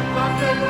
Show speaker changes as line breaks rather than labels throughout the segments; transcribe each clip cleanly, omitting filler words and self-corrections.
만들고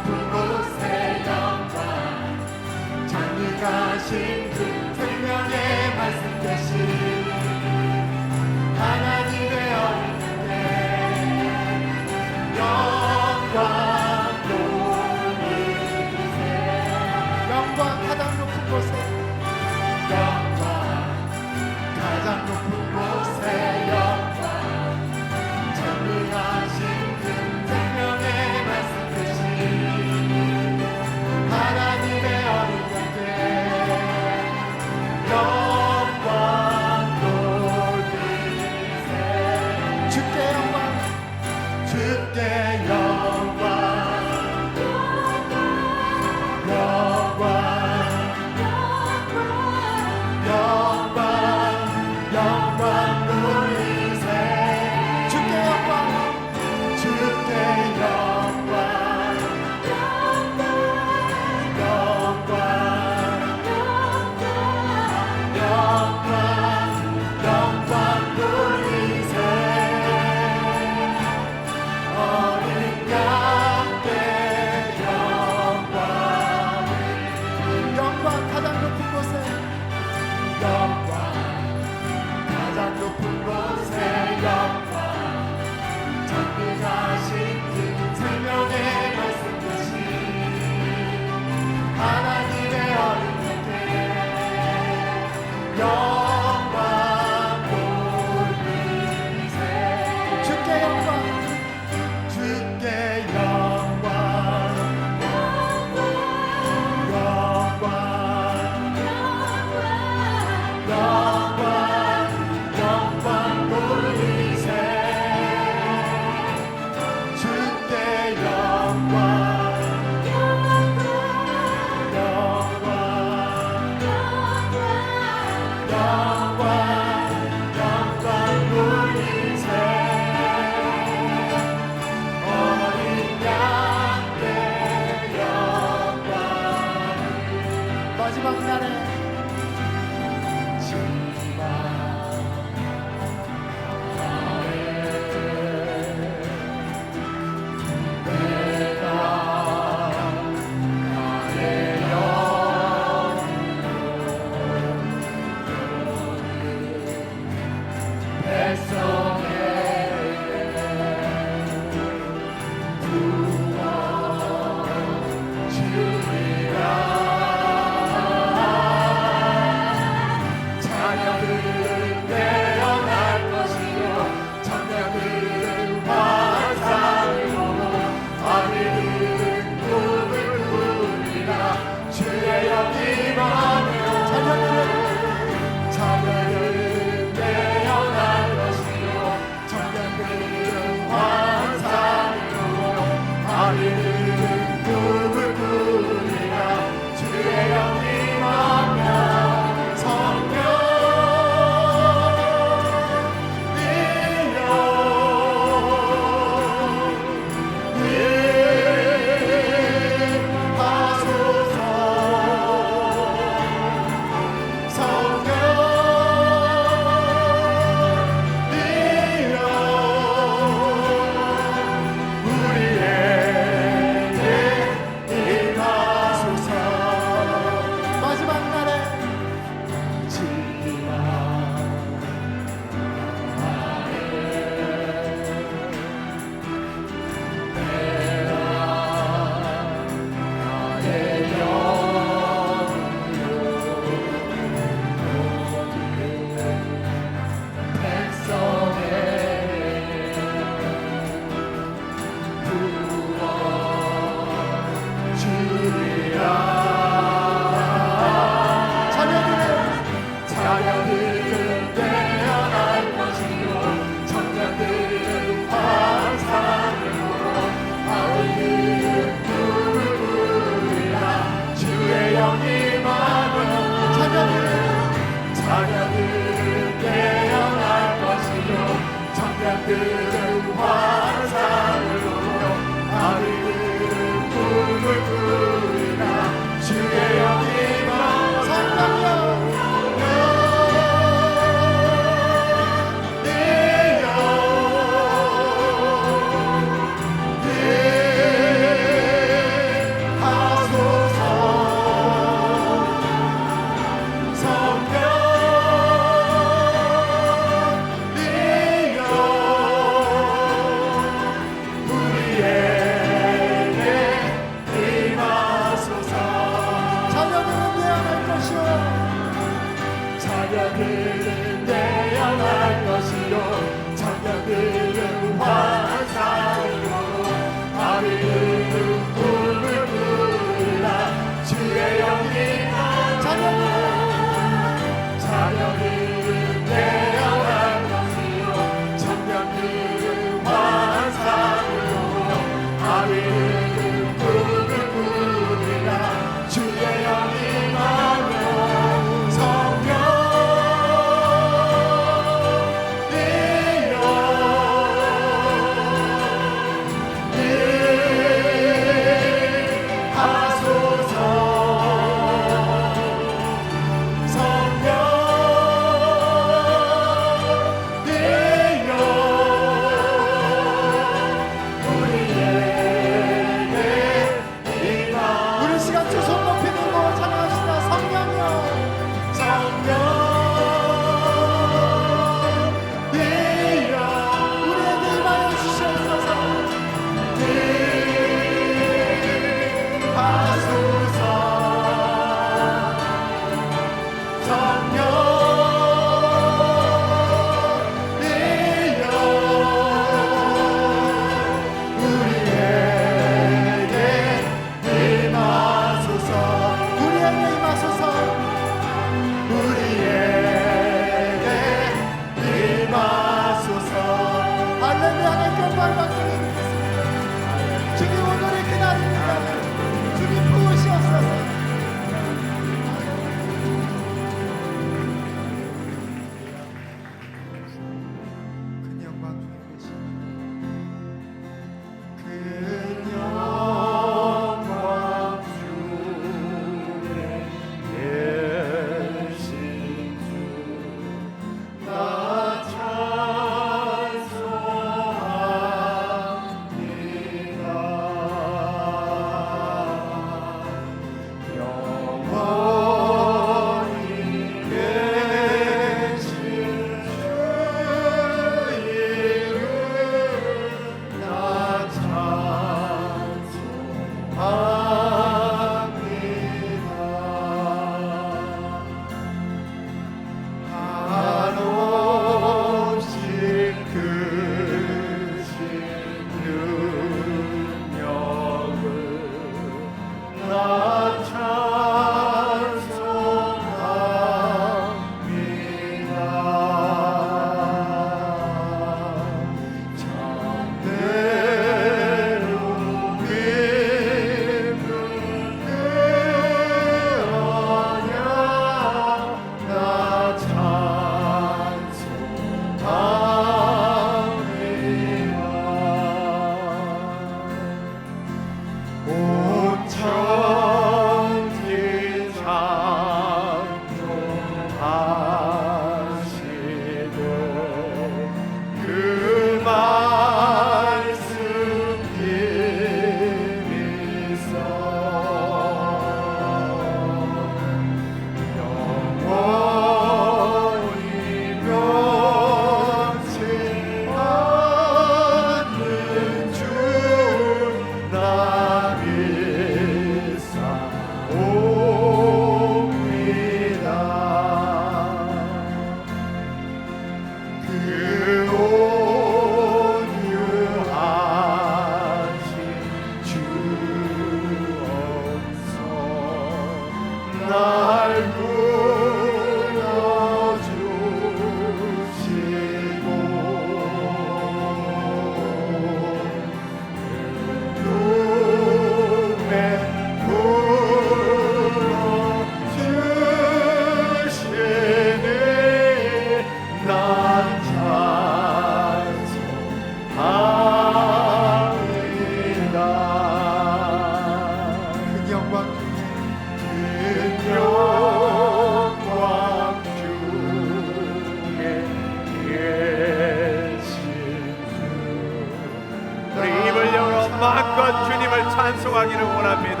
마음껏 주님을 찬송하기를 원합니다.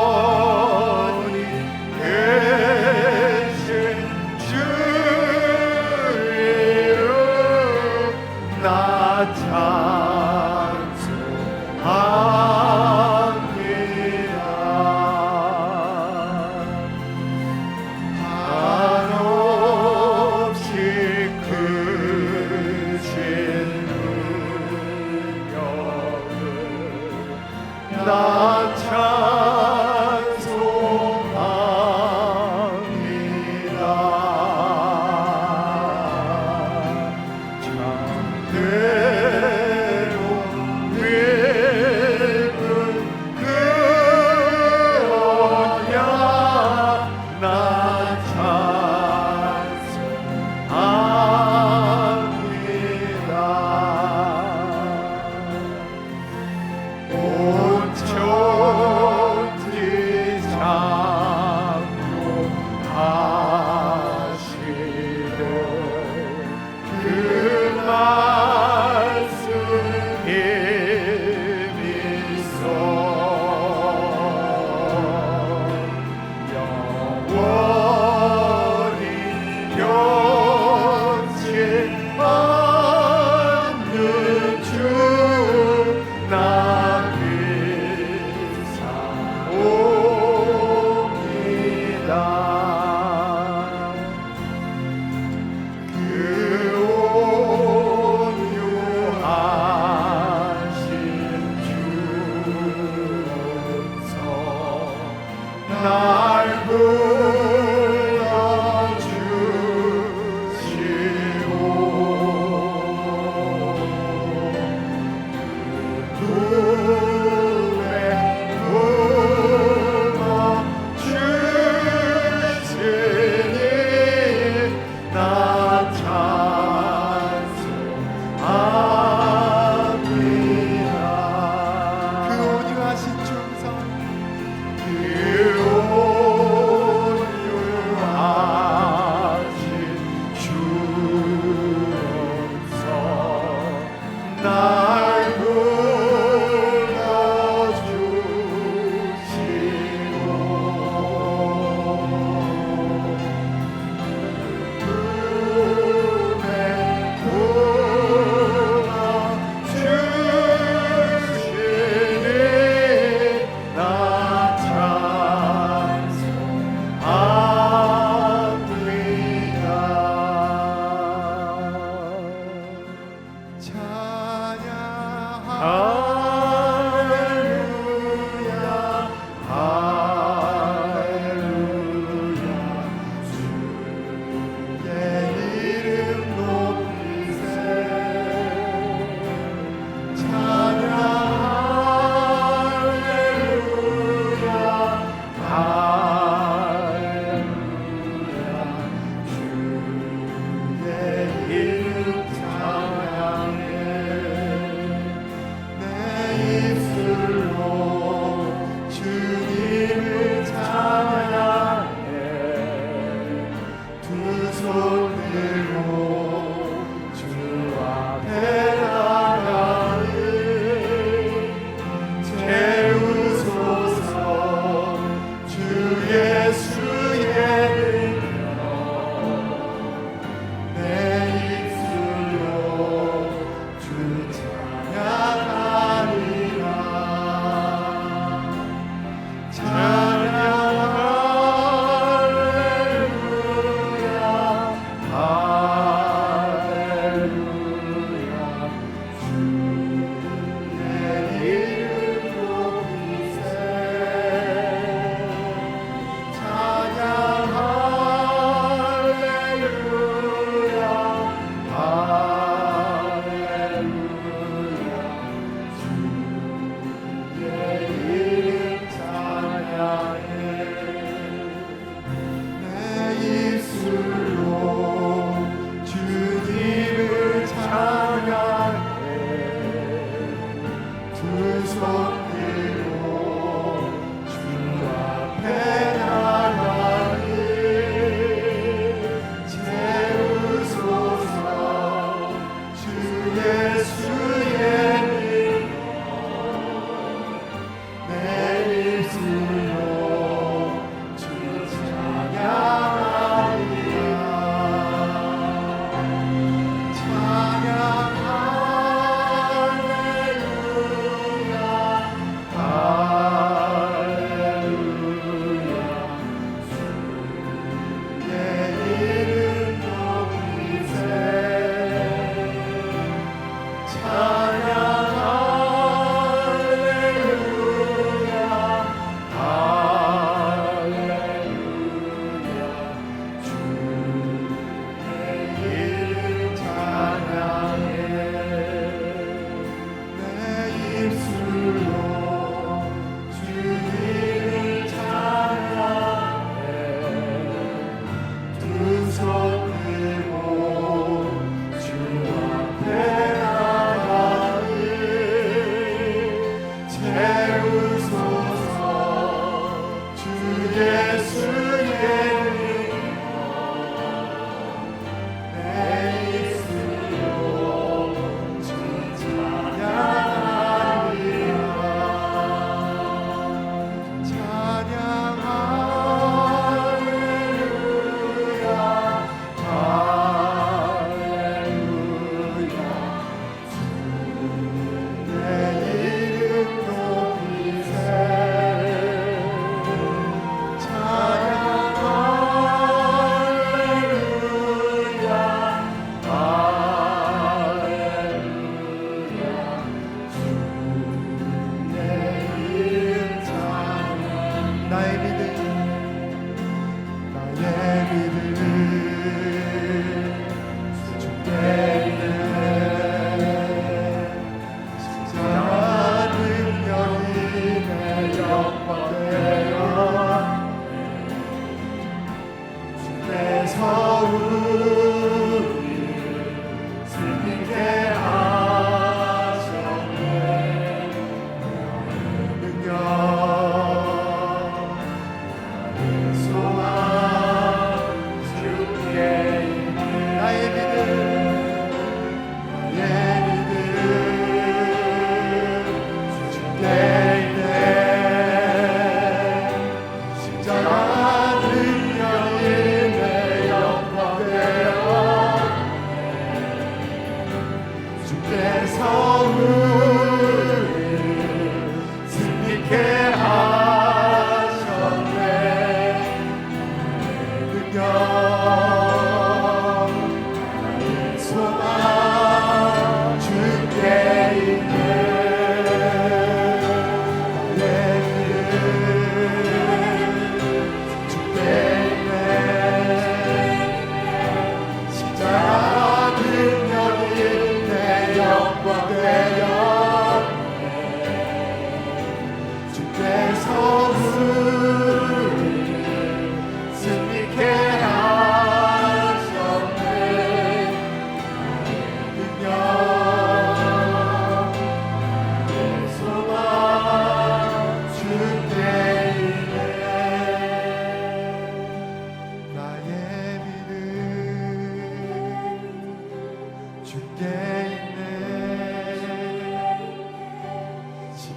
영원히 계신 주를 나 찬송합니다. 한없이 크신 능력을 나 찬송합니다. 참되로 믿음 그러냐 나 찬송합니다. 온 천지 창조하시는 그 말씀 힘이 있어 영원히 변치 않는 주 나 믿사옵니다. 그 온유하신 주께서 날 불러주시고 눈에 품어주시니 나 찬송합니다. 그 온유하신 주께서 그 온유하신 예수의 내 입술로 주 찬양하리라. 찬양할렐루야 할렐루야. 내 이름 높이세.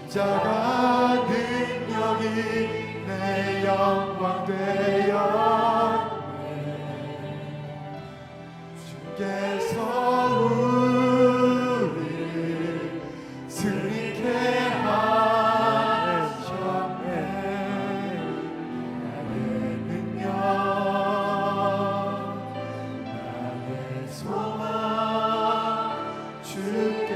십자가 능력이 내 영광 되었네. 주께서 우리를 승리케 하셨네. 나의 능력 나의 소망 주께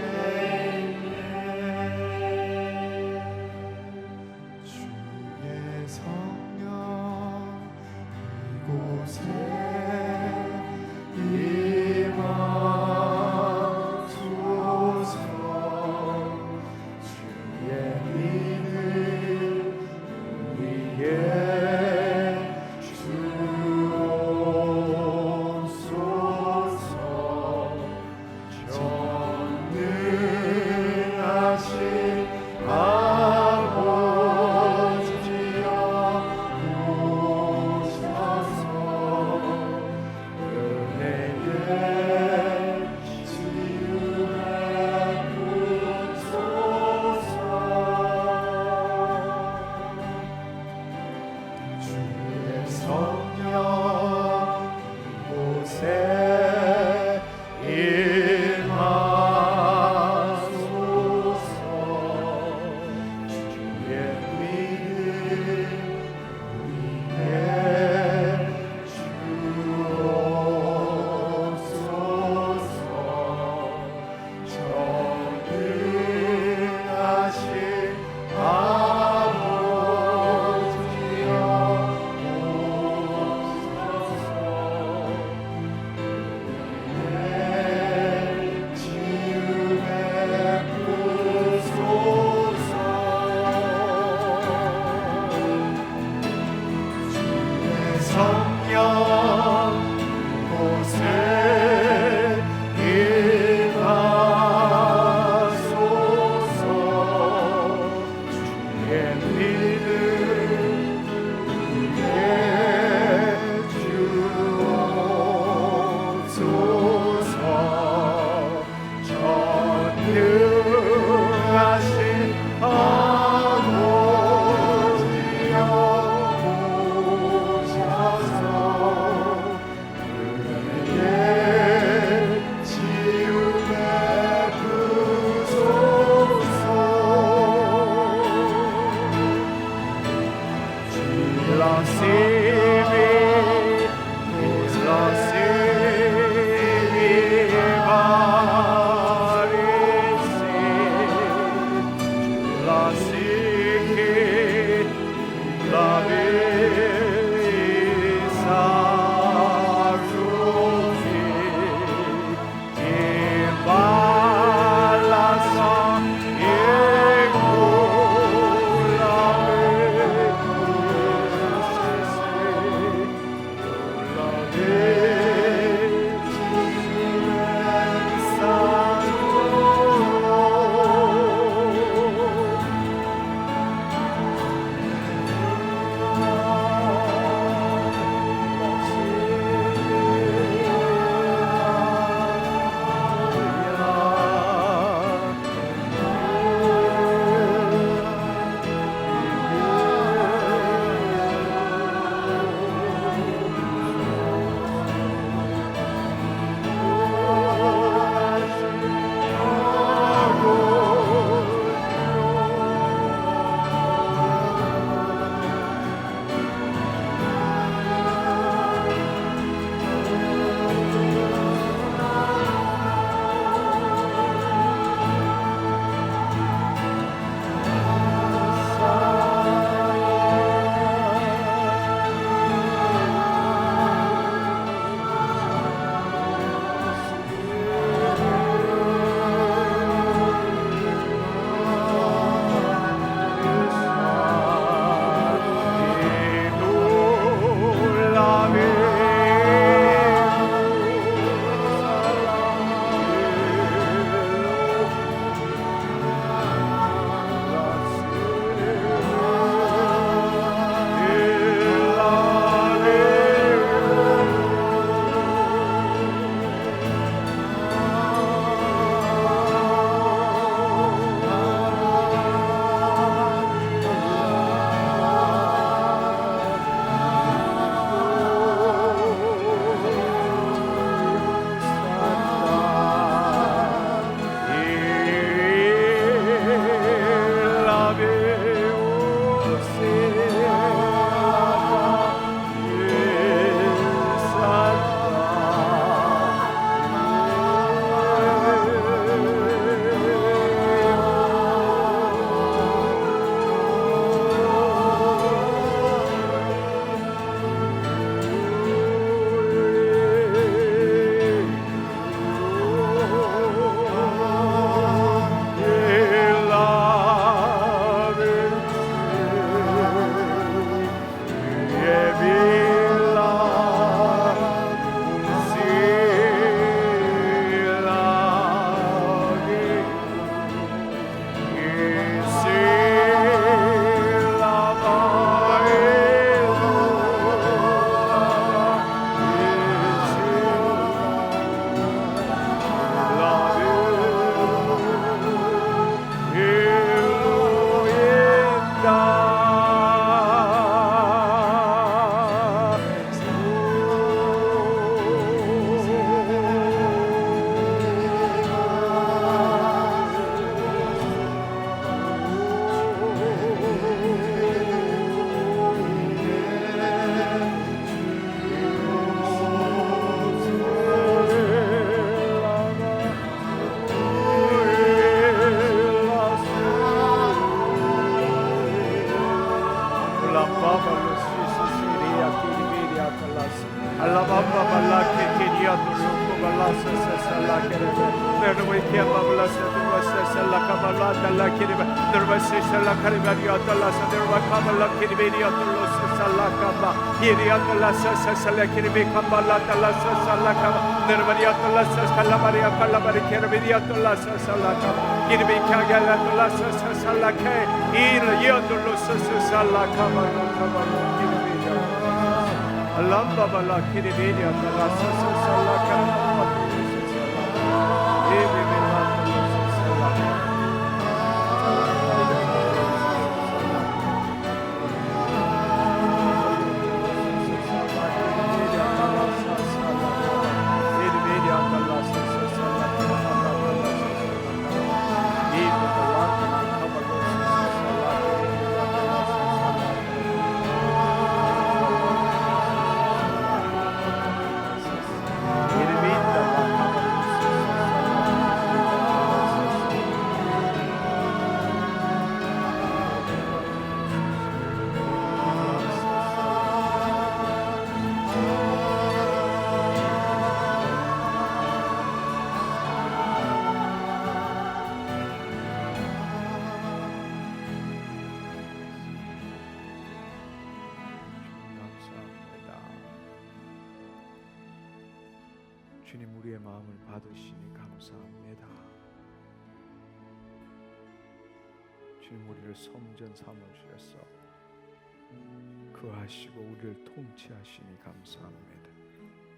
주님, 우리의 마음을 받으시니 감사합니다. 주님, 우리를 성전 삼으셔서 거하시고 우리를 통치하시니 감사합니다.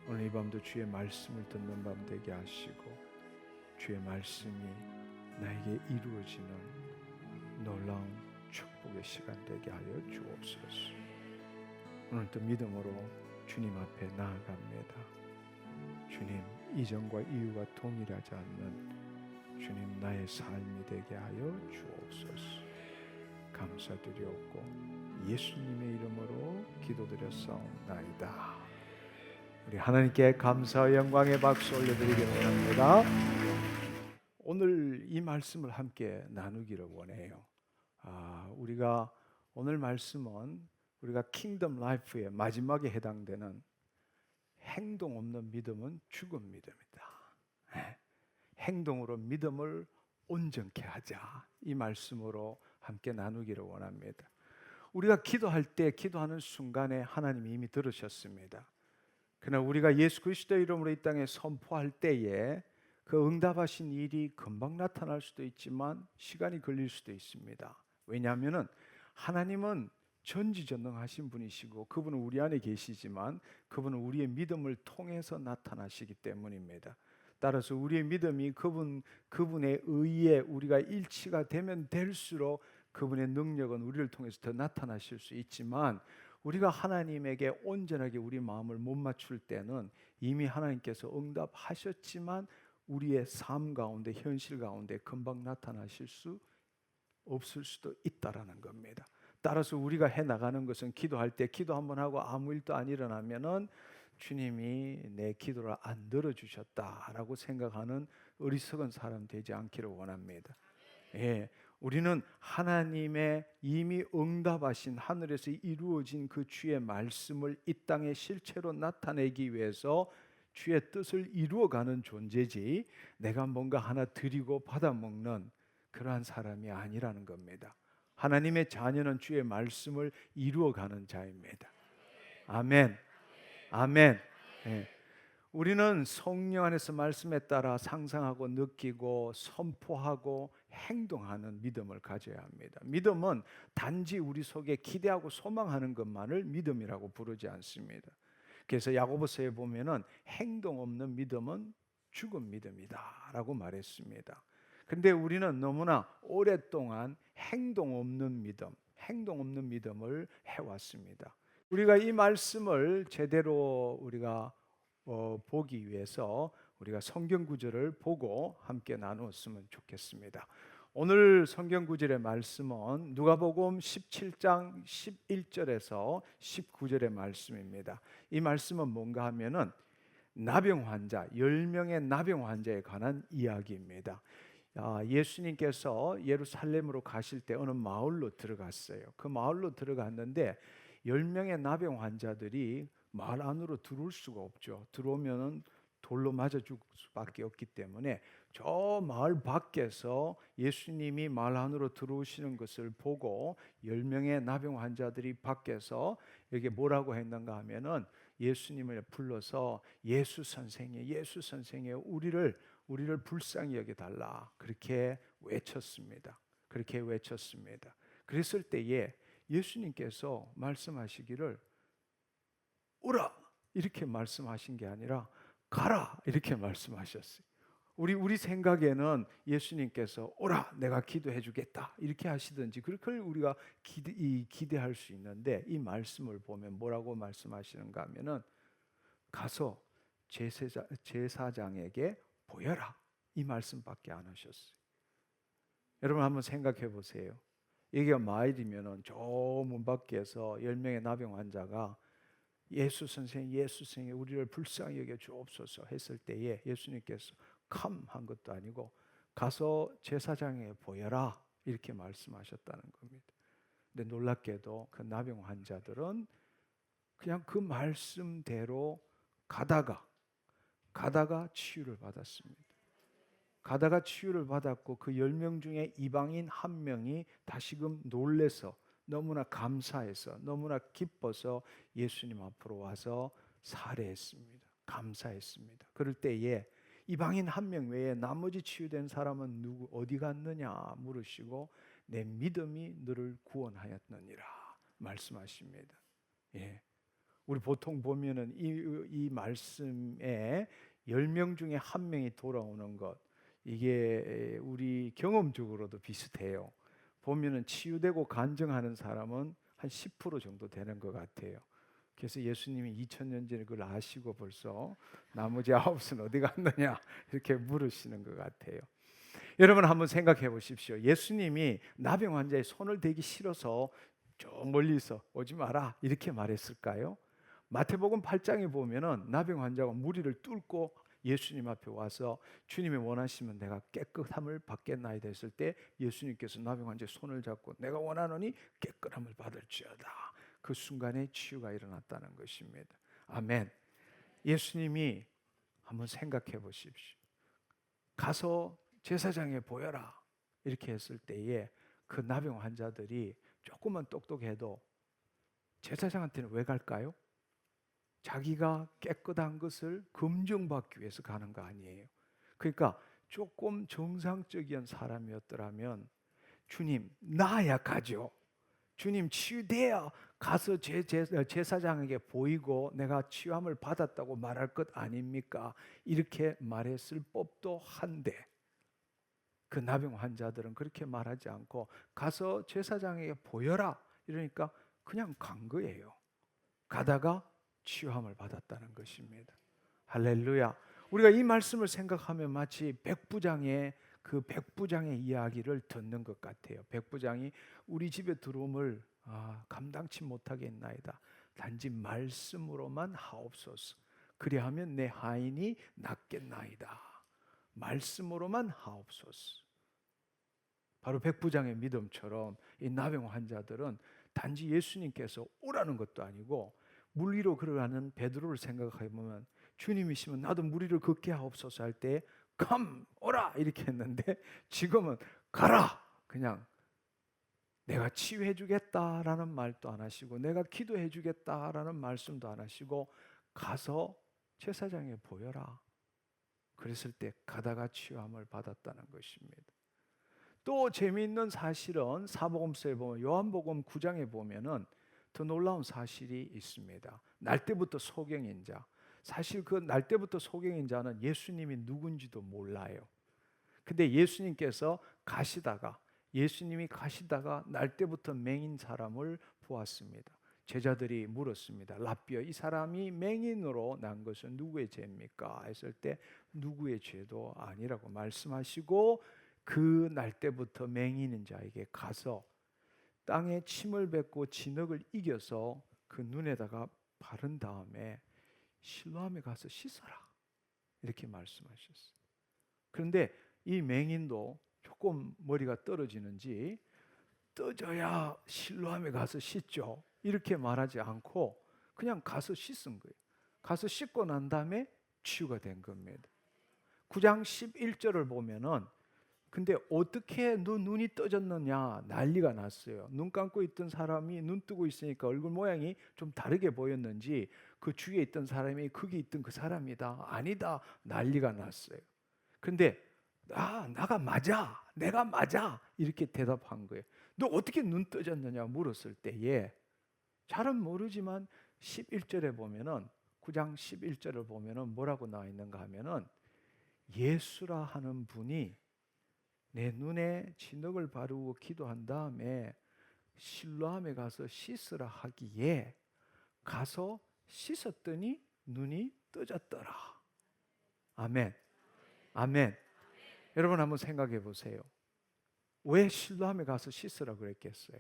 오늘 이 밤도 주의 말씀을 듣는 밤 되게 하시고 주의 말씀이 나에게 이루어지는 놀라운 축복의 시간 되게 하여 주옵소서. 오늘도 믿음으로 주님 앞에 나아갑니다. 주님, 이전과 이후가 동일하지 않는 주님 나의 삶이 되게 하여 주옵소서. 감사드리옵고 예수님의 이름으로 기도드렸사옵나이다. 우리 하나님께 감사와 영광의 박수 올려드리기 원합니다. 오늘 이 말씀을 함께 나누기를 원해요. 우리가 오늘 말씀은 우리가 킹덤 라이프의 마지막에 해당되는 행동 없는 믿음은 죽은 믿음이다. 행동으로 믿음을 온전케 하자. 이 말씀으로 함께 나누기를 원합니다. 우리가 기도할 때 기도하는 순간에 하나님이 이미 들으셨습니다. 그러나 우리가 예수 그리스도의 이름으로 이 땅에 선포할 때에 그 응답하신 일이 금방 나타날 수도 있지만 시간이 걸릴 수도 있습니다. 왜냐하면 하나님은 전지전능하신 분이시고 그분은 우리 안에 계시지만 그분은 우리의 믿음을 통해서 나타나시기 때문입니다. 따라서 우리의 믿음이 그분의 의에 우리가 일치가 되면 될수록 그분의 능력은 우리를 통해서 더 나타나실 수 있지만 우리가 하나님에게 온전하게 우리 마음을 못 맞출 때는 이미 하나님께서 응답하셨지만 우리의 삶 가운데 현실 가운데 금방 나타나실 수 없을 수도 있다라는 겁니다. 따라서 우리가 해나가는 것은 기도할 때 기도 한번 하고 아무 일도 안 일어나면은 주님이 내 기도를 안 들어주셨다라고 생각하는 어리석은 사람 되지 않기를 원합니다. 우리는 하나님의 이미 응답하신 하늘에서 이루어진 그 주의 말씀을 이 땅에 실체로 나타내기 위해서 주의 뜻을 이루어가는 존재지 내가 뭔가 하나 드리고 받아먹는 그러한 사람이 아니라는 겁니다. 하나님의 자녀는 주의 말씀을 이루어가는 자입니다. 아멘. 아멘. 우리는 성령 안에서 말씀에 따라 상상하고 느끼고 선포하고 행동하는 믿음을 가져야 합니다. 믿음은 단지 우리 속에 기대하고 소망하는 것만을 믿음이라고 부르지 않습니다. 그래서 야고보서에 보면은 행동 없는 믿음은 죽은 믿음이다라고 말했습니다. 근데 우리는 너무나 오랫동안 행동 없는 믿음을 해왔습니다. 우리가 이 말씀을 제대로 우리가 보기 위해서 우리가 성경 구절을 보고 함께 나누었으면 좋겠습니다. 오늘 성경 구절의 말씀은 누가복음 17장 11절에서 19절의 말씀입니다. 이 말씀은 뭔가 하면은 나병 환자, 10명의 나병 환자에 관한 이야기입니다. 예수님께서 예루살렘으로 가실 때 어느 마을로 들어갔어요. 그 마을로 들어갔는데 10명의 나병 환자들이 마을 안으로 들어올 수가 없죠. 들어오면 돌로 맞아 죽을 수밖에 없기 때문에 저 마을 밖에서 예수님이 마을 안으로 들어오시는 것을 보고 10명의 나병 환자들이 밖에서 여기 뭐라고 했는가 하면은 예수님을 불러서 예수 선생님 우리를 불쌍히 여겨 달라 그렇게 외쳤습니다. 그랬을 때에 예수님께서 말씀하시기를 오라 이렇게 말씀하신 게 아니라 가라 이렇게 말씀하셨어요. 우리 생각에는 예수님께서 오라 내가 기도해 주겠다 이렇게 하시든지 그걸 우리가 기대할 수 있는데 이 말씀을 보면 뭐라고 말씀하시는가 하면은 가서 제사장에게 보여라 이 말씀밖에 안 하셨어요. 여러분 한번 생각해 보세요. 여기가 마을이면은 저 문 밖에서 10명의 나병 환자가 예수 선생님 우리를 불쌍히 여겨 주옵소서 했을 때에 예수님께서 컴 한 것도 아니고 가서 제사장에 보여라 이렇게 말씀하셨다는 겁니다. 근데 놀랍게도 그 나병 환자들은 그냥 그 말씀대로 가다가 치유를 받았습니다. 가다가 치유를 받았고 그 10명 중에 이방인 한 명이 다시금 놀래서 너무나 감사해서 너무나 기뻐서 예수님 앞으로 와서 살해했습니다. 감사했습니다. 그럴 때에 이방인 한 명 외에 나머지 치유된 사람은 누구 어디 갔느냐 물으시고 내 믿음이 너를 구원하였느니라 말씀하십니다. 예. 우리 보통 보면은 이 말씀에 10명 중에 한 명이 돌아오는 것, 이게 우리 경험적으로도 비슷해요. 보면은 치유되고 간증하는 사람은 한 10% 정도 되는 것 같아요. 그래서 예수님이 2000년 전에 그걸 아시고 벌써 나머지 9은 어디 갔느냐 이렇게 물으시는 것 같아요. 여러분 한번 생각해 보십시오. 예수님이 나병 환자의 손을 대기 싫어서 저 멀리서 오지 마라 이렇게 말했을까요? 마태복음 8장에 보면은 나병 환자가 무리를 뚫고 예수님 앞에 와서 주님이 원하시면 내가 깨끗함을 받겠나이다 했을 때 예수님께서 나병 환자의 손을 잡고 내가 원하노니 깨끗함을 받을지어다. 그 순간에 치유가 일어났다는 것입니다. 아멘. 예수님이 한번 생각해 보십시오. 가서 제사장에 보여라 이렇게 했을 때에 그 나병 환자들이 조금만 똑똑해도 제사장한테는 왜 갈까요? 자기가 깨끗한 것을 검증받기 위해서 가는 거 아니에요. 그러니까 조금 정상적인 사람이었더라면 주님 나야 가죠. 주님 치유돼야 가서 제사장에게 보이고 내가 치유함을 받았다고 말할 것 아닙니까? 이렇게 말했을 법도 한데 그 나병 환자들은 그렇게 말하지 않고 가서 제사장에게 보여라 이러니까 그냥 간 거예요. 가다가 치유함을 받았다는 것입니다. 할렐루야. 우리가 이 말씀을 생각하면 마치 백부장의 그 백부장의 이야기를 듣는 것 같아요. 백부장이 우리 집에 들어옴을 감당치 못하겠나이다. 단지 말씀으로만 하옵소서. 그리하면 내 하인이 낫겠나이다. 말씀으로만 하옵소서. 바로 백부장의 믿음처럼 이 나병 환자들은 단지 예수님께서 오라는 것도 아니고 물 위로 걸어가는 베드로를 생각해 보면 주님이시면 나도 물 위를 걷게 하옵소서 할 때 come 오라 이렇게 했는데 지금은 가라 그냥 내가 치유해 주겠다라는 말도 안 하시고 내가 기도해 주겠다라는 말씀도 안 하시고 가서 제사장에 보여라 그랬을 때 가다가 치유함을 받았다는 것입니다. 또 재미있는 사실은 사복음서에 보면 요한복음 9장에 보면은 더 놀라운 사실이 있습니다. 날 때부터 소경인 자. 사실 그 날 때부터 소경인 자는 예수님이 누군지도 몰라요. 근데 예수님이 가시다가 날 때부터 맹인 사람을 보았습니다. 제자들이 물었습니다. 라삐어 이 사람이 맹인으로 난 것은 누구의 죄입니까? 했을 때 누구의 죄도 아니라고 말씀하시고 그 날 때부터 맹인인 자에게 가서 땅에 침을 뱉고 진흙을 이겨서 그 눈에다가 바른 다음에 실로암에 가서 씻어라 이렇게 말씀하셨어요. 그런데 이 맹인도 조금 머리가 떨어지는지 떠져야 실로암에 가서 씻죠 이렇게 말하지 않고 그냥 가서 씻은 거예요. 가서 씻고 난 다음에 치유가 된 겁니다. 9장 11절을 보면은 근데 어떻게 너 눈이 떠졌느냐 난리가 났어요. 눈 감고 있던 사람이 눈 뜨고 있으니까 얼굴 모양이 좀 다르게 보였는지 그 주위에 있던 사람이 거기 있던 그 사람이다 아니다 난리가 났어요. 근데 나가 맞아 내가 맞아 이렇게 대답한 거예요. 너 어떻게 눈 떠졌느냐 물었을 때에 잘은 모르지만 11절에 보면은 9장 11절을 보면은 뭐라고 나와 있는가 하면은 예수라 하는 분이 내 눈에 진흙을 바르고 기도한 다음에 실로암에 가서 씻으라 하기에 가서 씻었더니 눈이 떠졌더라. 아멘. 아멘. 여러분 한번 생각해 보세요. 왜 실로암에 가서 씻으라 그랬겠어요?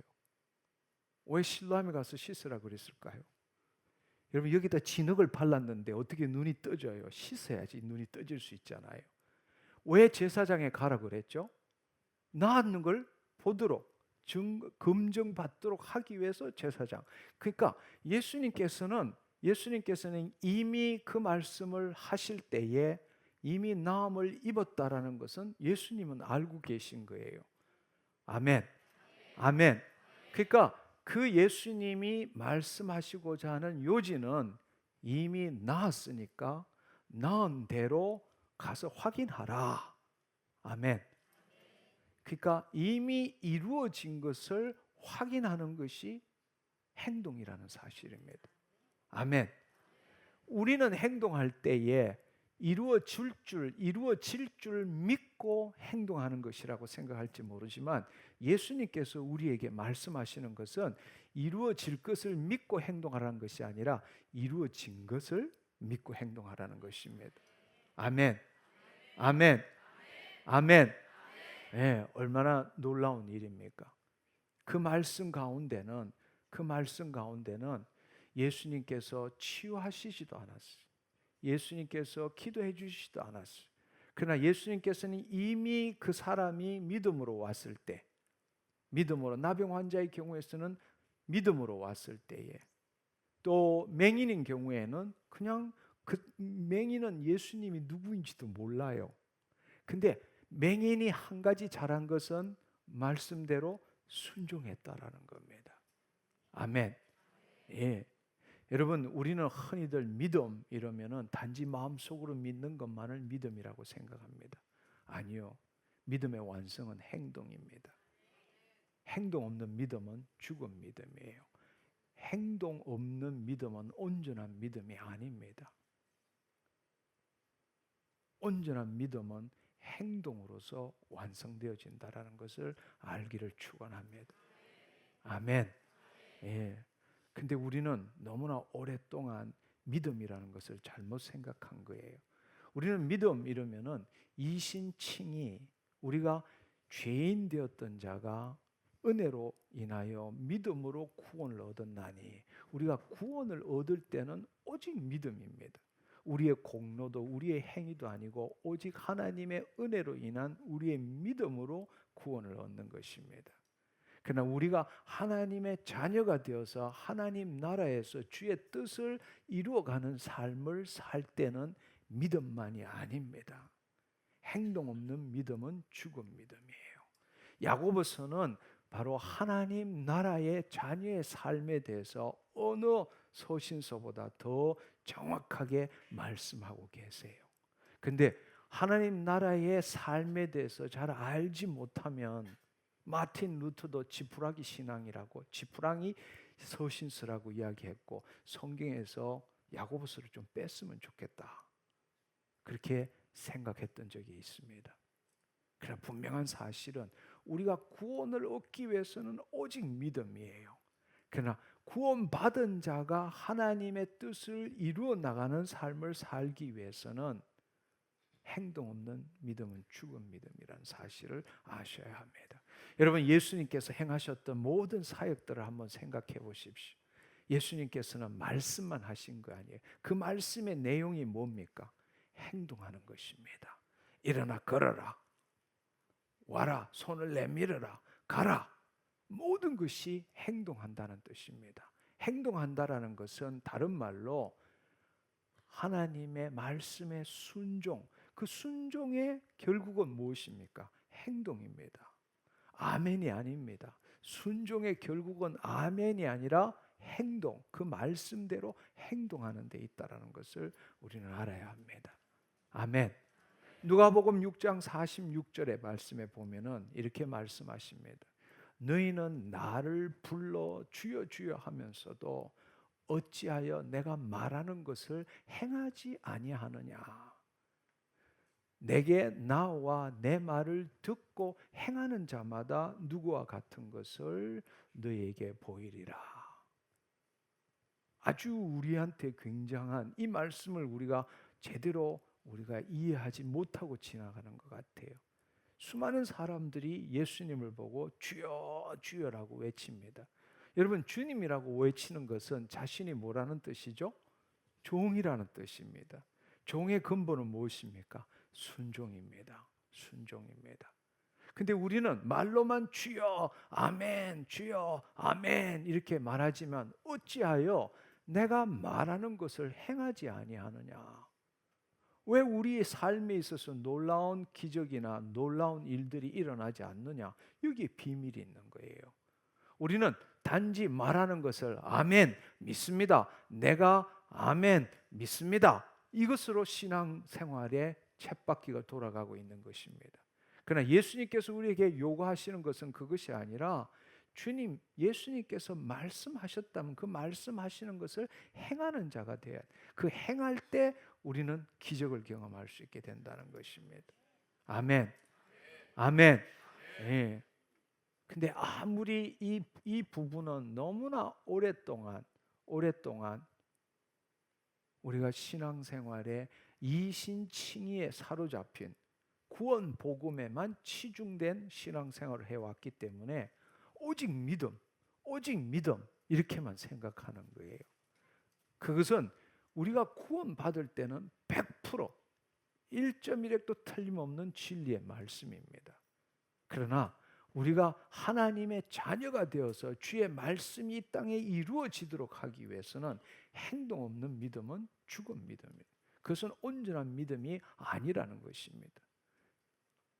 왜 실로암에 가서 씻으라 그랬을까요? 여러분 여기다 진흙을 발랐는데 어떻게 눈이 떠져요? 씻어야지 눈이 떠질 수 있잖아요. 왜 제사장에 가라 그랬죠? 나았는 걸 보도록 검증받도록 하기 위해서 제사장. 그러니까 예수님께서는 이미 그 말씀을 하실 때에 이미 나음을 입었다라는 것은 예수님은 알고 계신 거예요. 아멘. 아멘. 그러니까 그 예수님이 말씀하시고자 하는 요지는 이미 나았으니까 나은 대로 가서 확인하라. 아멘. 그러니까 이미 이루어진 것을 확인하는 것이 행동이라는 사실입니다. 아멘. 우리는 행동할 때에 이루어질 줄 믿고 행동하는 것이라고 생각할지 모르지만 예수님께서 우리에게 말씀하시는 것은 이루어질 것을 믿고 행동하라는 것이 아니라 이루어진 것을 믿고 행동하라는 것입니다. 아멘. 아멘. 아멘. 네, 얼마나 놀라운 일입니까? 그 말씀 가운데는 예수님께서 치유하시지도 않았어요. 예수님께서 기도해 주시지도 않았어요. 그러나 예수님께서는 이미 그 사람이 믿음으로 왔을 때, 믿음으로, 나병 환자의 경우에서는 믿음으로 왔을 때에, 또 맹인인 경우에는 그냥 그 맹인은 예수님이 누구인지도 몰라요. 근데 맹인이 한 가지 잘한 것은 말씀대로 순종했다라는 겁니다. 아멘. 예. 여러분, 우리는 흔히들 믿음 이러면은 단지 마음속으로 믿는 것만을 믿음이라고 생각합니다. 아니요. 믿음의 완성은 행동입니다. 행동 없는 믿음은 죽은 믿음이에요. 행동 없는 믿음은 온전한 믿음이 아닙니다. 온전한 믿음은 행동으로서 완성되어진다라는 것을 알기를 축원합니다. 아멘. 예. 근데 우리는 너무나 오랫동안 믿음이라는 것을 잘못 생각한 거예요. 우리는 믿음 이러면은 이신칭이 우리가 죄인 되었던 자가 은혜로 인하여 믿음으로 구원을 얻었나니, 우리가 구원을 얻을 때는 오직 믿음입니다. 우리의 공로도 우리의 행위도 아니고 오직 하나님의 은혜로 인한 우리의 믿음으로 구원을 얻는 것입니다. 그러나 우리가 하나님의 자녀가 되어서 하나님 나라에서 주의 뜻을 이루어가는 삶을 살 때는 믿음만이 아닙니다. 행동 없는 믿음은 죽은 믿음이에요. 야고보서는 바로 하나님 나라의 자녀의 삶에 대해서 어느 서신서보다 더 정확하게 말씀하고 계세요. 근데 하나님 나라의 삶에 대해서 잘 알지 못하면, 마틴 루터도 지푸라기 신앙이라고, 지푸라기 서신서라고 이야기했고, 성경에서 야고보서를 좀 뺐으면 좋겠다, 그렇게 생각했던 적이 있습니다. 그러나 분명한 사실은 우리가 구원을 얻기 위해서는 오직 믿음이에요. 그러나 구원받은 자가 하나님의 뜻을 이루어 나가는 삶을 살기 위해서는 행동 없는 믿음은 죽은 믿음이라는 사실을 아셔야 합니다. 여러분, 예수님께서 행하셨던 모든 사역들을 한번 생각해 보십시오. 예수님께서는 말씀만 하신 거 아니에요. 그 말씀의 내용이 뭡니까? 행동하는 것입니다. 일어나 걸어라, 와라, 손을 내밀어라, 가라. 모든 것이 행동한다는 뜻입니다. 행동한다라는 것은 다른 말로 하나님의 말씀의 순종, 그 순종의 결국은 무엇입니까? 행동입니다. 아멘이 아닙니다. 순종의 결국은 아멘이 아니라 행동, 그 말씀대로 행동하는 데 있다라는 것을 우리는 알아야 합니다. 아멘. 누가복음 6장 46절의 말씀에 보면은 이렇게 말씀하십니다. 너희는 나를 불러 주여 주여 하면서도 어찌하여 내가 말하는 것을 행하지 아니하느냐. 내게 나와 내 말을 듣고 행하는 자마다 누구와 같은 것을 너희에게 보이리라. 아주 우리한테 굉장한 이 말씀을 우리가 제대로 이해하지 못하고 지나가는 것 같아요. 수많은 사람들이 예수님을 보고 주여 주여라고 외칩니다. 여러분, 주님이라고 외치는 것은 자신이 뭐라는 뜻이죠? 종이라는 뜻입니다. 종의 근본은 무엇입니까? 순종입니다. 순종입니다. 근데 우리는 말로만 주여 아멘 주여 아멘 이렇게 말하지만 어찌하여 내가 말하는 것을 행하지 아니하느냐. 왜 우리의 삶에 있어서 놀라운 기적이나 놀라운 일들이 일어나지 않느냐? 여기에 비밀이 있는 거예요. 우리는 단지 말하는 것을 아멘 믿습니다, 내가 아멘 믿습니다, 이것으로 신앙생활의 쳇바퀴가 돌아가고 있는 것입니다. 그러나 예수님께서 우리에게 요구하시는 것은 그것이 아니라 주님, 예수님께서 말씀하셨다면 그 말씀하시는 것을 행하는 자가 돼야 돼. 그 행할 때 우리는 기적을 경험할 수 있게 된다는 것입니다. 아멘. 아멘. 예. 근데 아무리 이 부분은 너무나 오랫동안 우리가 신앙생활에 이신칭의에 사로잡힌 구원 복음에만 치중된 신앙생활을 해왔기 때문에 오직 믿음 이렇게만 생각하는 거예요. 그것은 우리가 구원 받을 때는 100% 1.1획도 틀림없는 진리의 말씀입니다. 그러나 우리가 하나님의 자녀가 되어서 주의 말씀이 이 땅에 이루어지도록 하기 위해서는 행동 없는 믿음은 죽은 믿음입니다. 그것은 온전한 믿음이 아니라는 것입니다.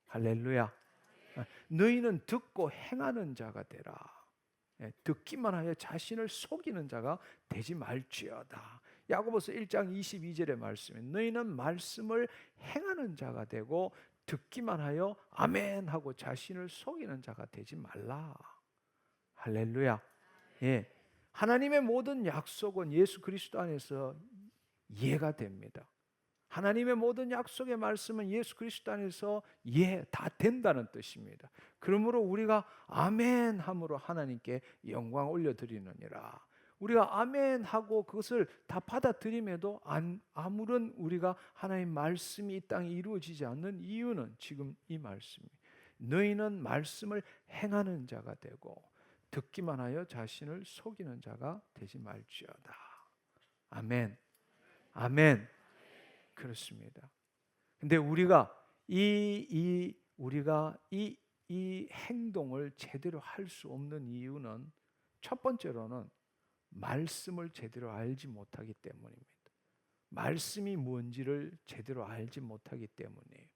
할렐루야. 너희는 듣고 행하는 자가 되라. 듣기만 하여 자신을 속이는 자가 되지 말지어다. 야고보서 1장 22절의 말씀에 너희는 말씀을 행하는 자가 되고 듣기만 하여 아멘 하고 자신을 속이는 자가 되지 말라. 할렐루야. 예. 하나님의 모든 약속은 예수 그리스도 안에서 이해가 됩니다. 하나님의 모든 약속의 말씀은 예수 그리스도 안에서 다 된다는 뜻입니다. 그러므로 우리가 아멘 함으로 하나님께 영광 올려드리느니라. 우리가 아멘 하고 그것을 다 받아들임에도 아무런 우리가 하나님 말씀이 이 땅에 이루어지지 않는 이유는 지금 이 말씀입니다. 너희는 말씀을 행하는 자가 되고 듣기만 하여 자신을 속이는 자가 되지 말지어다. 아멘. 아멘. 그렇습니다. 근데 우리가 이 행동을 제대로 할 수 없는 이유는 첫 번째로는 말씀을 제대로 알지 못하기 때문입니다. 말씀이 뭔지를 제대로 알지 못하기 때문이에요.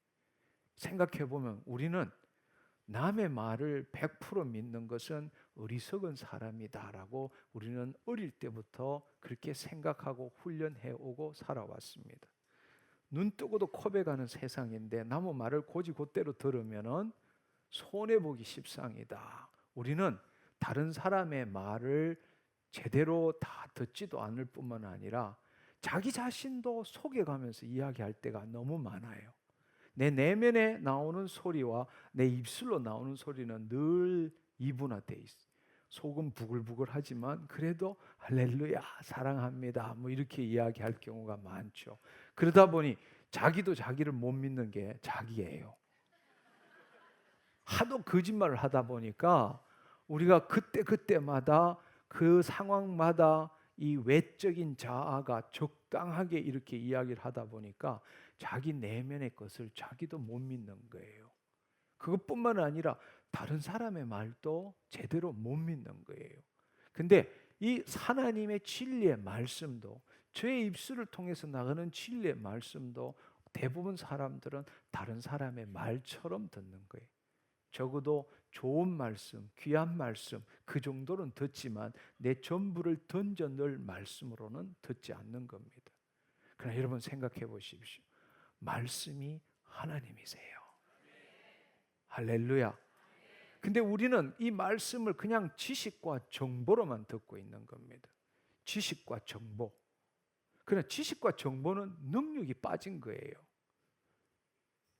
생각해 보면 우리는 남의 말을 100% 믿는 것은 어리석은 사람이다라고 우리는 어릴 때부터 그렇게 생각하고 훈련해 오고 살아왔습니다. 눈 뜨고도 코백하는 세상인데 남의 말을 곧이곧대로 들으면은 손해 보기 십상이다. 우리는 다른 사람의 말을 제대로 다 듣지도 않을 뿐만 아니라 자기 자신도 속여가면서 이야기할 때가 너무 많아요. 내 내면에 나오는 소리와 내 입술로 나오는 소리는 늘 이분화돼 있어. 속은 부글부글하지만 그래도 할렐루야 사랑합니다 뭐 이렇게 이야기할 경우가 많죠. 그러다 보니 자기도 자기를 못 믿는 게 자기예요. 하도 거짓말을 하다 보니까 우리가 그때마다 그 상황마다 이 외적인 자아가 적당하게 이렇게 이야기를 하다 보니까 자기 내면의 것을 자기도 못 믿는 거예요. 그것뿐만 아니라 다른 사람의 말도 제대로 못 믿는 거예요. 근데 이 하나님의 진리의 말씀도 저의 입술을 통해서 나가는 진리의 말씀도 대부분 사람들은 다른 사람의 말처럼 듣는 거예요. 적어도 좋은 말씀, 귀한 말씀 그 정도는 듣지만 내 전부를 던져 넣을 말씀으로는 듣지 않는 겁니다. 그러나 여러분 생각해 보십시오. 말씀이 하나님이세요. 할렐루야. 근데 우리는 이 말씀을 그냥 지식과 정보로만 듣고 있는 겁니다. 지식과 정보. 그러나 지식과 정보는 능력이 빠진 거예요.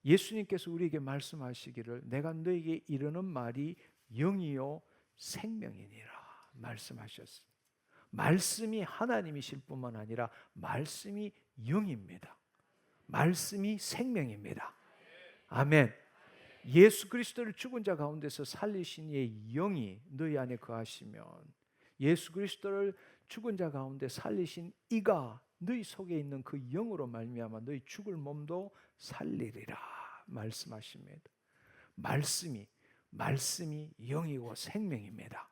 예수님께서 우리에게 말씀하시기를 내가 너에게 이르는 말이 영이요 생명이니라 말씀하셨어요. 말씀이 하나님이실 뿐만 아니라 말씀이 영입니다. 말씀이 생명입니다. 아멘. 예수 그리스도를 죽은 자 가운데서 살리신 이의 영이 너희 안에 거하시면 예수 그리스도를 죽은 자 가운데 살리신 이가 너희 속에 있는 그 영으로 말미암아 너희 죽을 몸도 살리리라 말씀하십니다. 말씀이 영이고 생명입니다.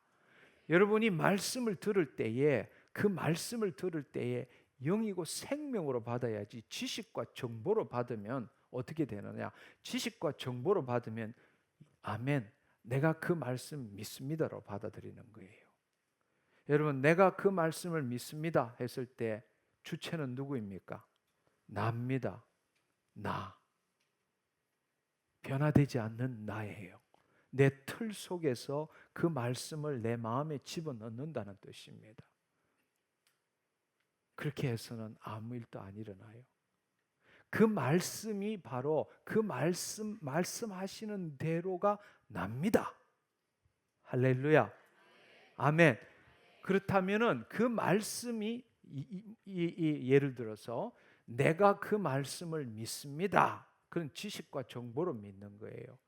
여러분이 말씀을 들을 때에 그 말씀을 들을 때에 영이고 생명으로 받아야지 지식과 정보로 받으면 어떻게 되느냐? 지식과 정보로 받으면 아멘, 내가 그 말씀 믿습니다로 받아들이는 거예요. 여러분 내가 그 말씀을 믿습니다 했을 때 주체는 누구입니까? 나입니다. 나. 변화되지 않는 나예요. 내 틀 속에서 그 말씀을 내 마음에 집어넣는다는 뜻입니다. 그렇게 해서는 아무 일도 안 일어나요. 그 말씀이 바로 그 말씀하시는 대로가 납니다. 할렐루야. 아멘. 그렇다면은 그 말씀이 예를 들어서 내가 그 말씀을 믿습니다. 그런 지식과 정보로 믿는 거예요.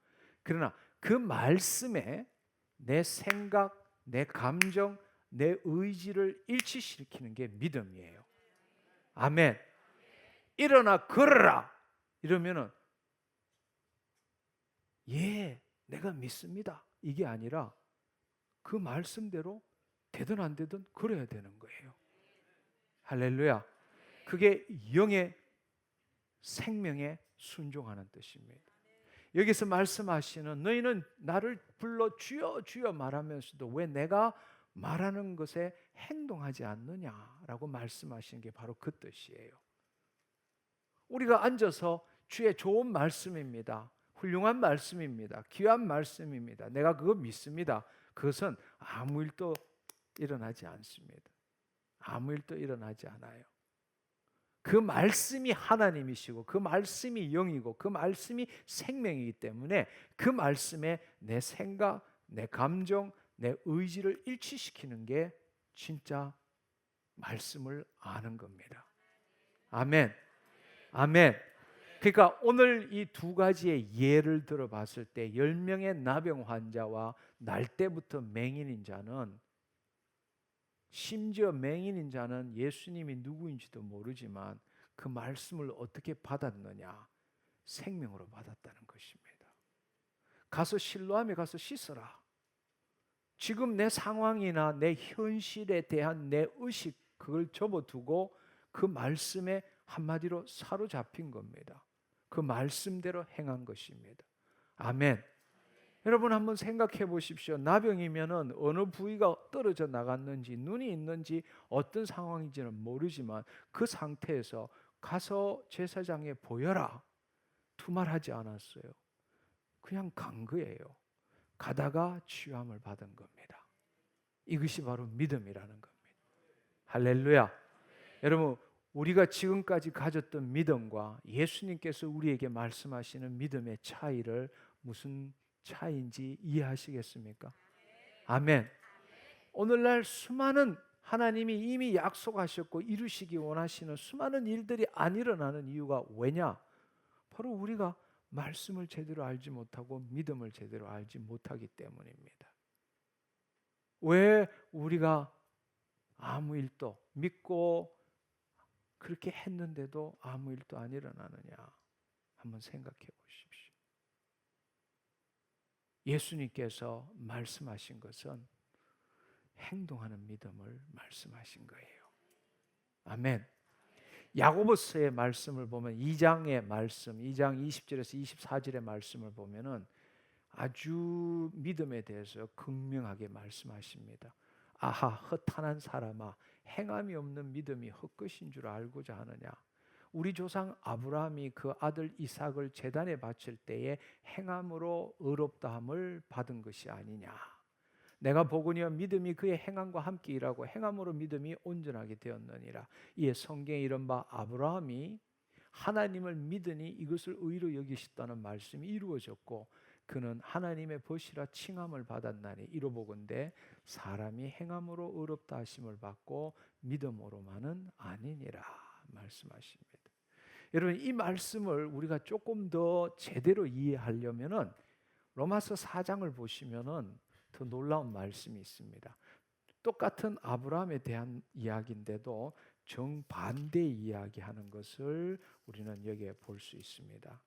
그러나 그 말씀에 내 생각, 내 감정, 내 의지를 일치시키는 게 믿음이에요. 아멘. 일어나 걸어라 이러면은 예, 내가 믿습니다. 이게 아니라 그 말씀대로 되든 안 되든 그래야 되는 거예요. 할렐루야. 그게 영의 생명에 순종하는 뜻입니다. 여기서 말씀하시는 너희는 나를 불러 주여 주여 말하면서도 왜 내가 말하는 것에 행동하지 않느냐라고 말씀하시는 게 바로 그 뜻이에요. 우리가 앉아서 주의 좋은 말씀입니다. 훌륭한 말씀입니다. 귀한 말씀입니다. 내가 그거 믿습니다. 그것은 아무 일도 일어나지 않습니다. 아무 일도 일어나지 않아요. 그 말씀이 하나님이시고 그 말씀이 영이고 그 말씀이 생명이기 때문에 그 말씀에 내 생각, 내 감정, 내 의지를 일치시키는 게 진짜 말씀을 아는 겁니다. 아멘. 아멘. 그러니까 오늘 이 두 가지의 예를 들어봤을 때 10명의 나병 환자와 날 때부터 맹인인 자는 심지어 맹인인 자는 예수님이 누구인지도 모르지만 그 말씀을 어떻게 받았느냐? 생명으로 받았다는 것입니다. 가서 실로암에 가서 씻어라. 지금 내 상황이나 내 현실에 대한 내 의식 그걸 접어두고 그 말씀에 한마디로 사로잡힌 겁니다. 그 말씀대로 행한 것입니다. 아멘. 여러분 한번 생각해 보십시오. 나병이면은 어느 부위가 떨어져 나갔는지 눈이 있는지 어떤 상황인지는 모르지만 그 상태에서 가서 제사장에 보여라. 두말하지 않았어요. 그냥 간 거예요. 가다가 치유함을 받은 겁니다. 이것이 바로 믿음이라는 겁니다. 할렐루야. 여러분 우리가 지금까지 가졌던 믿음과 예수님께서 우리에게 말씀하시는 믿음의 차이를 무슨 차이인지 이해하시겠습니까? 아멘. 오늘날 수많은 하나님이 이미 약속하셨고 이루시기 원하시는 수많은 일들이 안 일어나는 이유가 왜냐? 바로 우리가 말씀을 제대로 알지 못하고 믿음을 제대로 알지 못하기 때문입니다. 왜 우리가 아무 일도 믿고 그렇게 했는데도 아무 일도 안 일어나느냐? 한번 생각해 보십시오. 예수님께서 말씀하신 것은 행동하는 믿음을 말씀하신 거예요. 아멘. 야고보서의 말씀을 보면 2장의 말씀, 2장 20절에서 24절의 말씀을 보면은 아주 믿음에 대해서 극명하게 말씀하십니다. 아하 허탄한 사람아 행함이 없는 믿음이 헛것인 줄 알고자 하느냐. 우리 조상 아브라함이 그 아들 이삭을 제단에 바칠 때에 행함으로 의롭다함을 받은 것이 아니냐. 내가 보거니와 믿음이 그의 행함과 함께 일하고 행함으로 믿음이 온전하게 되었느니라. 이에 성경에 이른 바 아브라함이 하나님을 믿으니 이것을 의로 여기셨다는 말씀이 이루어졌고 그는 하나님의 벗이라 칭함을 받았나니 이로보건대 사람이 행함으로 의롭다 하심을 받고 믿음으로만은 아니니라 말씀하십니다. 여러분 이 말씀을 우리가 조금 더 제대로 이해하려면은 로마서 4장을 보시면은 더 놀라운 말씀이 있습니다. 똑같은 아브라함에 대한 이야기인데도 정반대의 이야기하는 것을 우리는 여기에 볼 수 있습니다.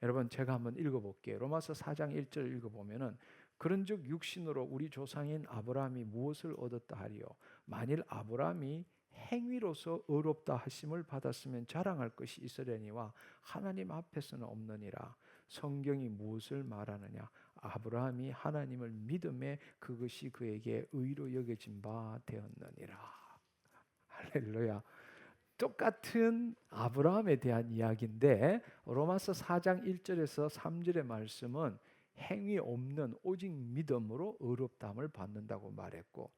여러분 제가 한번 읽어볼게요. 로마서 4장 1절 읽어보면은 그런즉 육신으로 우리 조상인 아브라함이 무엇을 얻었다 하리요? 만일 아브라함이 행위로서 의롭다 하심을 받았으면 자랑할 것이 있으려니와 하나님 앞에서는 없느니라. 성경이 무엇을 말하느냐? 아브라함이 하나님을 믿음에 그것이 그에게 의로 여겨진 바 되었느니라. 할렐루야. 똑같은 아브라함에 대한 이야기인데 로마서 4장 1절에서 3절의 말씀은 행위 없는 오직 믿음으로 의롭다함을 받는다고 말했고,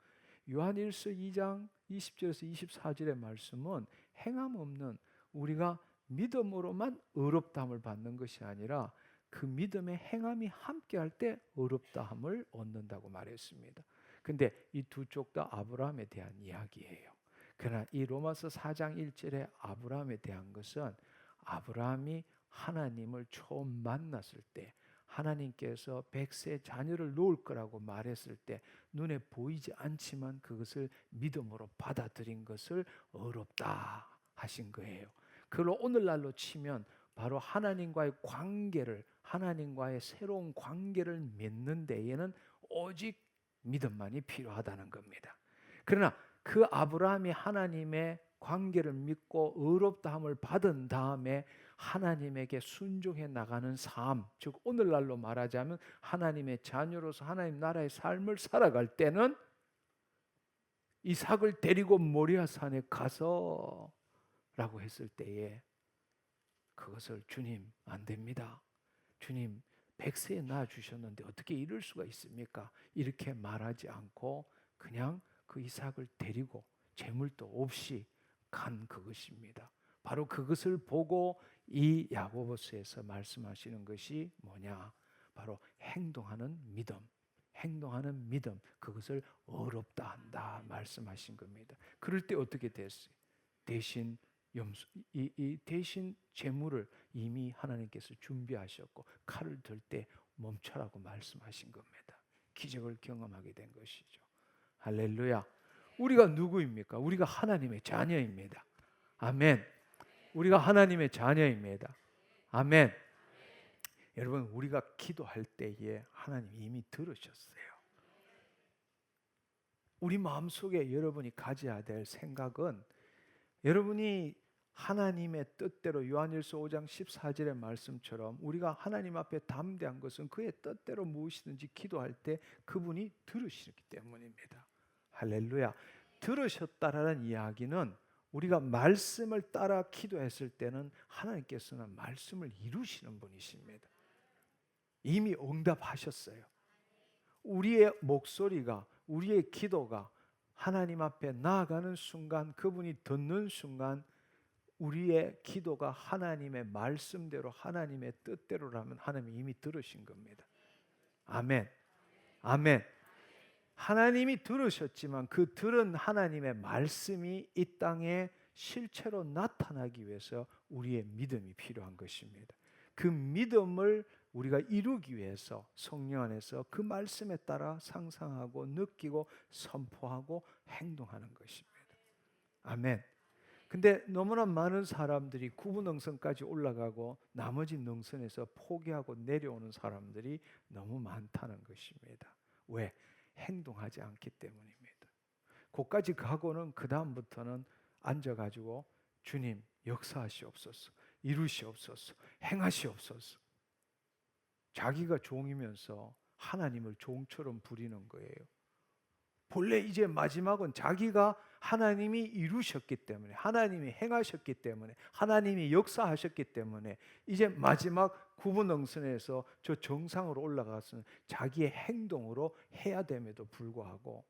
요한일서 2장 20절에서 24절의 말씀은 행함 없는 우리가 믿음으로만 의롭다함을 받는 것이 아니라 그 믿음의 행함이 함께할 때 의롭다함을 얻는다고 말했습니다. 근데 이 두 쪽 다 아브라함에 대한 이야기예요. 그러나 이 로마서 4장 1절의 아브라함에 대한 것은 아브라함이 하나님을 처음 만났을 때, 하나님께서 100세 자녀를 놓을 거라고 말했을 때 눈에 보이지 않지만 그것을 믿음으로 받아들인 것을 의롭다 하신 거예요. 그걸로 오늘날로 치면 바로 하나님과의 관계를, 하나님과의 새로운 관계를 맺는 데에는 오직 믿음만이 필요하다는 겁니다. 그러나 그 아브라함이 하나님의 관계를 믿고 의롭다함을 받은 다음에 하나님에게 순종해 나가는 삶, 즉 오늘날로 말하자면 하나님의 자녀로서 하나님 나라의 삶을 살아갈 때는 이삭을 데리고 모리아 산에 가서 라고 했을 때에 그것을 주님 안 됩니다. 주님 100세에 낳아주셨는데 어떻게 이럴 수가 있습니까? 이렇게 말하지 않고 그냥 그 이삭을 데리고 재물도 없이 간 그것입니다. 바로 그것을 보고 이 야고보서에서 말씀하시는 것이 뭐냐? 바로 행동하는 믿음, 행동하는 믿음, 그것을 의롭다 한다 말씀하신 겁니다. 그럴 때 어떻게 됐어요? 대신 대신 재물을 이미 하나님께서 준비하셨고 칼을 들 때 멈춰라고 말씀하신 겁니다. 기적을 경험하게 된 것이죠. 할렐루야. 우리가 누구입니까? 우리가 하나님의 자녀입니다. 아멘. 우리가 하나님의 자녀입니다. 아멘. 여러분, 우리가 기도할 때에 하나님 이미 들으셨어요. 우리 마음속에 여러분이 가져야 될 생각은, 여러분이 하나님의 뜻대로 요한일서 5장 14절의 말씀처럼 우리가 하나님 앞에 담대한 것은 그의 뜻대로 무엇이든지 기도할 때 그분이 들으시기 때문입니다. 할렐루야. 들으셨다라는 이야기는 우리가 말씀을 따라 기도했을 때는 하나님께서는 말씀을 이루시는 분이십니다. 이미 응답하셨어요. 우리의 목소리가, 우리의 기도가 하나님 앞에 나아가는 순간, 그분이 듣는 순간 우리의 기도가 하나님의 말씀대로 하나님의 뜻대로라면 하나님이 이미 들으신 겁니다. 아멘. 아멘. 하나님이 들으셨지만 그 들은 하나님의 말씀이 이 땅에 실체로 나타나기 위해서 우리의 믿음이 필요한 것입니다. 그 믿음을 우리가 이루기 위해서 성령 안에서 그 말씀에 따라 상상하고 느끼고 선포하고 행동하는 것입니다. 아멘. 근데 너무나 많은 사람들이 구분능선까지 올라가고 나머지 능선에서 포기하고 내려오는 사람들이 너무 많다는 것입니다. 왜? 행동하지 않기 때문입니다. 거기까지 가고는 그 다음부터는 앉아가지고 주님 역사하시옵소서, 이루시옵소서, 행하시옵소서. 자기가 종이면서 하나님을 종처럼 부리는 거예요. 본래 이제 마지막은 자기가 하나님이 이루셨기 때문에, 하나님이 행하셨기 때문에, 하나님이 역사하셨기 때문에 이제 마지막 구분능선에서 저 정상으로 올라가서는 자기의 행동으로 해야 됨에도 불구하고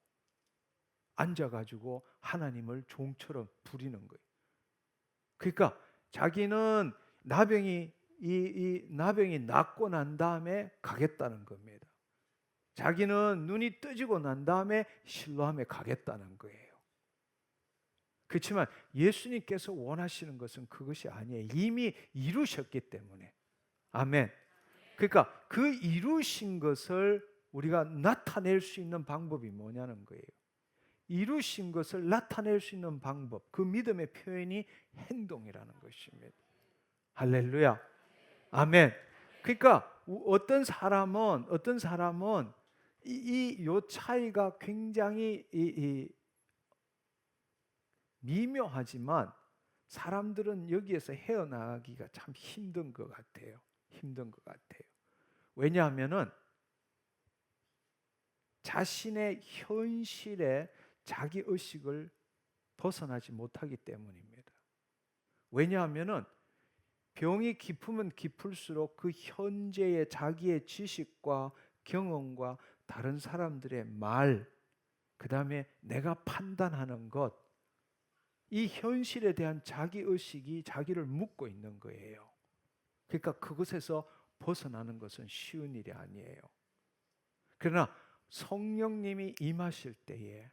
앉아가지고 하나님을 종처럼 부리는 거예요. 그러니까 자기는 이 나병이 낫고 난 다음에 가겠다는 겁니다. 자기는 눈이 뜨지고 난 다음에 실로암에 가겠다는 거예요. 그렇지만 예수님께서 원하시는 것은 그것이 아니에요. 이미 이루셨기 때문에. 아멘. 그러니까 그 이루신 것을 우리가 나타낼 수 있는 방법이 뭐냐는 거예요. 이루신 것을 나타낼 수 있는 방법, 그 믿음의 표현이 행동이라는 것입니다. 할렐루야. 아멘. 그러니까 어떤 사람은 요 차이가 굉장히 미묘하지만 사람들은 여기에서 헤어나가기가 참 힘든 것 같아요. 왜냐하면은 자신의 현실에 자기 의식을 벗어나지 못하기 때문입니다. 왜냐하면은 병이 깊으면 깊을수록 그 현재의 자기의 지식과 경험과 다른 사람들의 말, 그 다음에 내가 판단하는 것, 이 현실에 대한 자기의식이 자기를 묶고 있는 거예요. 그러니까 그것에서 벗어나는 것은 쉬운 일이 아니에요. 그러나 성령님이 임하실 때에,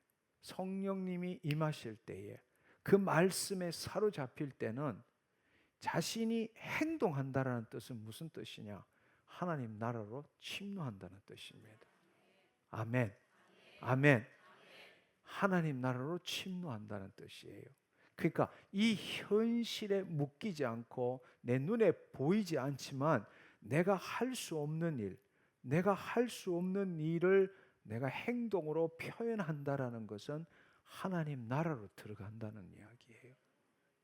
그 말씀에 사로잡힐 때는 자신이 행동한다라는 뜻은 무슨 뜻이냐? 하나님 나라로 침노한다는 뜻입니다. 아멘. 아멘. 하나님 나라로 침노한다는 뜻이에요. 그러니까 이 현실에 묶이지 않고 내 눈에 보이지 않지만 내가 할 수 없는 일, 내가 할 수 없는 일을 내가 행동으로 표현한다라는 것은 하나님 나라로 들어간다는 이야기예요.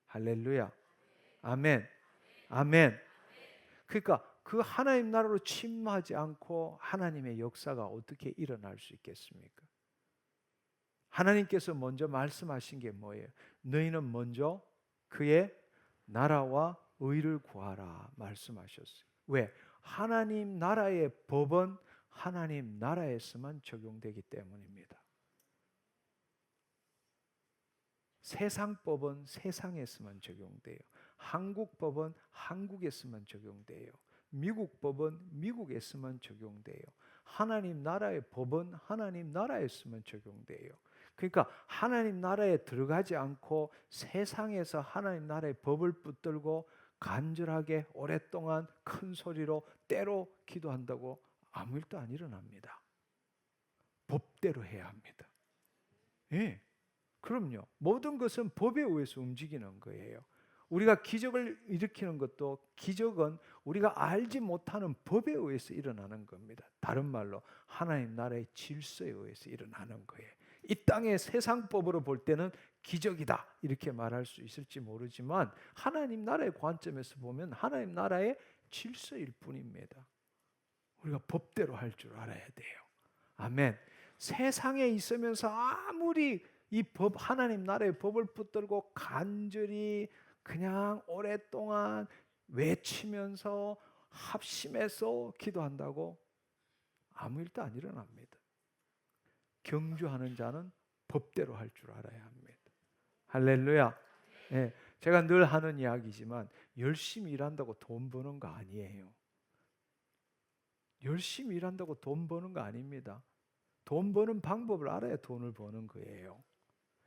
할렐루야. 아멘. 아멘. 그러니까 그 하나님 나라로 침노하지 않고 하나님의 역사가 어떻게 일어날 수 있겠습니까? 하나님께서 먼저 말씀하신 게 뭐예요? 너희는 먼저 그의 나라와 의를 구하라 말씀하셨어요. 왜? 하나님 나라의 법은 하나님 나라에서만 적용되기 때문입니다. 세상 법은 세상에서만 적용돼요. 한국 법은 한국에서만 적용돼요. 미국 법은 미국에서만 적용돼요. 하나님 나라의 법은 하나님 나라에서만 적용돼요. 그러니까 하나님 나라에 들어가지 않고 세상에서 하나님 나라의 법을 붙들고 간절하게 오랫동안 큰 소리로 때로 기도한다고 아무 일도 안 일어납니다. 법대로 해야 합니다. 예, 그럼요. 모든 것은 법에 의해서 움직이는 거예요. 우리가 기적을 일으키는 것도 기적은 우리가 알지 못하는 법에 의해서 일어나는 겁니다. 다른 말로 하나님 나라의 질서에 의해서 일어나는 거예요. 이 땅의 세상법으로 볼 때는 기적이다 이렇게 말할 수 있을지 모르지만 하나님 나라의 관점에서 보면 하나님 나라의 질서일 뿐입니다. 우리가 법대로 할 줄 알아야 돼요. 아멘. 세상에 있으면서 아무리 이 법, 하나님 나라의 법을 붙들고 간절히 그냥 오랫동안 외치면서 합심해서 기도한다고 아무 일도 안 일어납니다. 경주하는 자는 법대로 할 줄 알아야 합니다. 할렐루야. 예, 제가 늘 하는 이야기지만 열심히 일한다고 돈 버는 거 아니에요. 열심히 일한다고 돈 버는 거 아닙니다. 돈 버는 방법을 알아야 돈을 버는 거예요.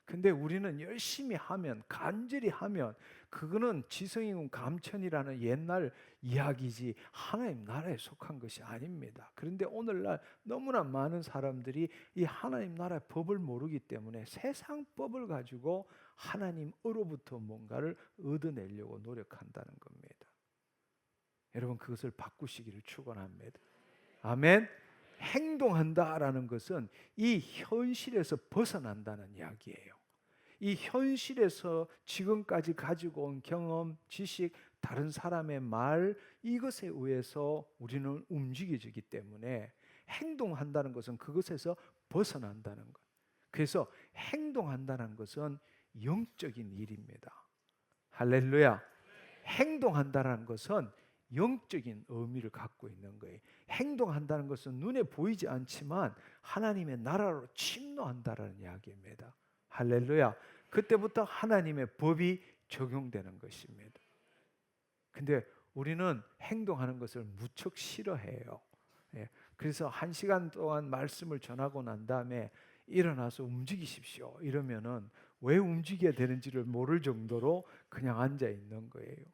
근데 우리는 열심히 하면, 간절히 하면 그거는 지성이군 감천이라는 옛날 이야기지 하나님 나라에 속한 것이 아닙니다. 그런데 오늘날 너무나 많은 사람들이 이 하나님 나라의 법을 모르기 때문에 세상 법을 가지고 하나님으로부터 뭔가를 얻어내려고 노력한다는 겁니다. 여러분 그것을 바꾸시기를 축원합니다. 아멘. 행동한다라는 것은 이 현실에서 벗어난다는 이야기예요. 이 현실에서 지금까지 가지고 온 경험, 지식, 다른 사람의 말 이것에 의해서 우리는 움직여지기 때문에 행동한다는 것은 그것에서 벗어난다는 것. 그래서 행동한다는 것은 영적인 일입니다. 할렐루야. 행동한다는 것은 영적인 의미를 갖고 있는 거예요. 행동한다는 것은 눈에 보이지 않지만 하나님의 나라로 침노한다라는 이야기입니다. 할렐루야. 그때부터 하나님의 법이 적용되는 것입니다. 근데 우리는 행동하는 것을 무척 싫어해요. 그래서 1시간 동안 말씀을 전하고 난 다음에 일어나서 움직이십시오. 이러면은 왜 움직여야 되는지를 모를 정도로 그냥 앉아 있는 거예요.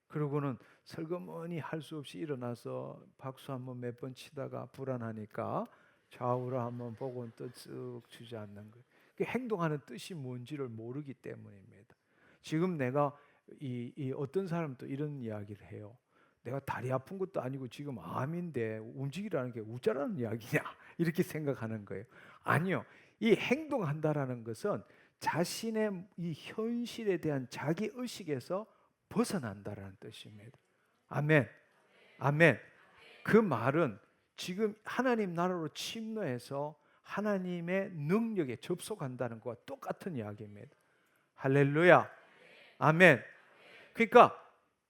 그러고는 설거머니 할 수 없이 일어나서 박수 한번 몇 번 치다가 불안하니까 좌우로 한번 보고는 또 쓱 주저앉는 거예요. 행동하는 뜻이 뭔지를 모르기 때문입니다. 지금 내가 이 어떤 사람도 이런 이야기를 해요. 내가 다리 아픈 것도 아니고 지금 암인데 움직이라는 게 우짜라는 이야기냐 이렇게 생각하는 거예요. 아니요. 이 행동한다라는 것은 자신의 이 현실에 대한 자기 의식에서 벗어난다라는 뜻입니다. 아멘. 아멘. 그 말은 지금 하나님 나라로 침노해서 하나님의 능력에 접속한다는 것과 똑같은 이야기입니다. 할렐루야. 아멘. 그러니까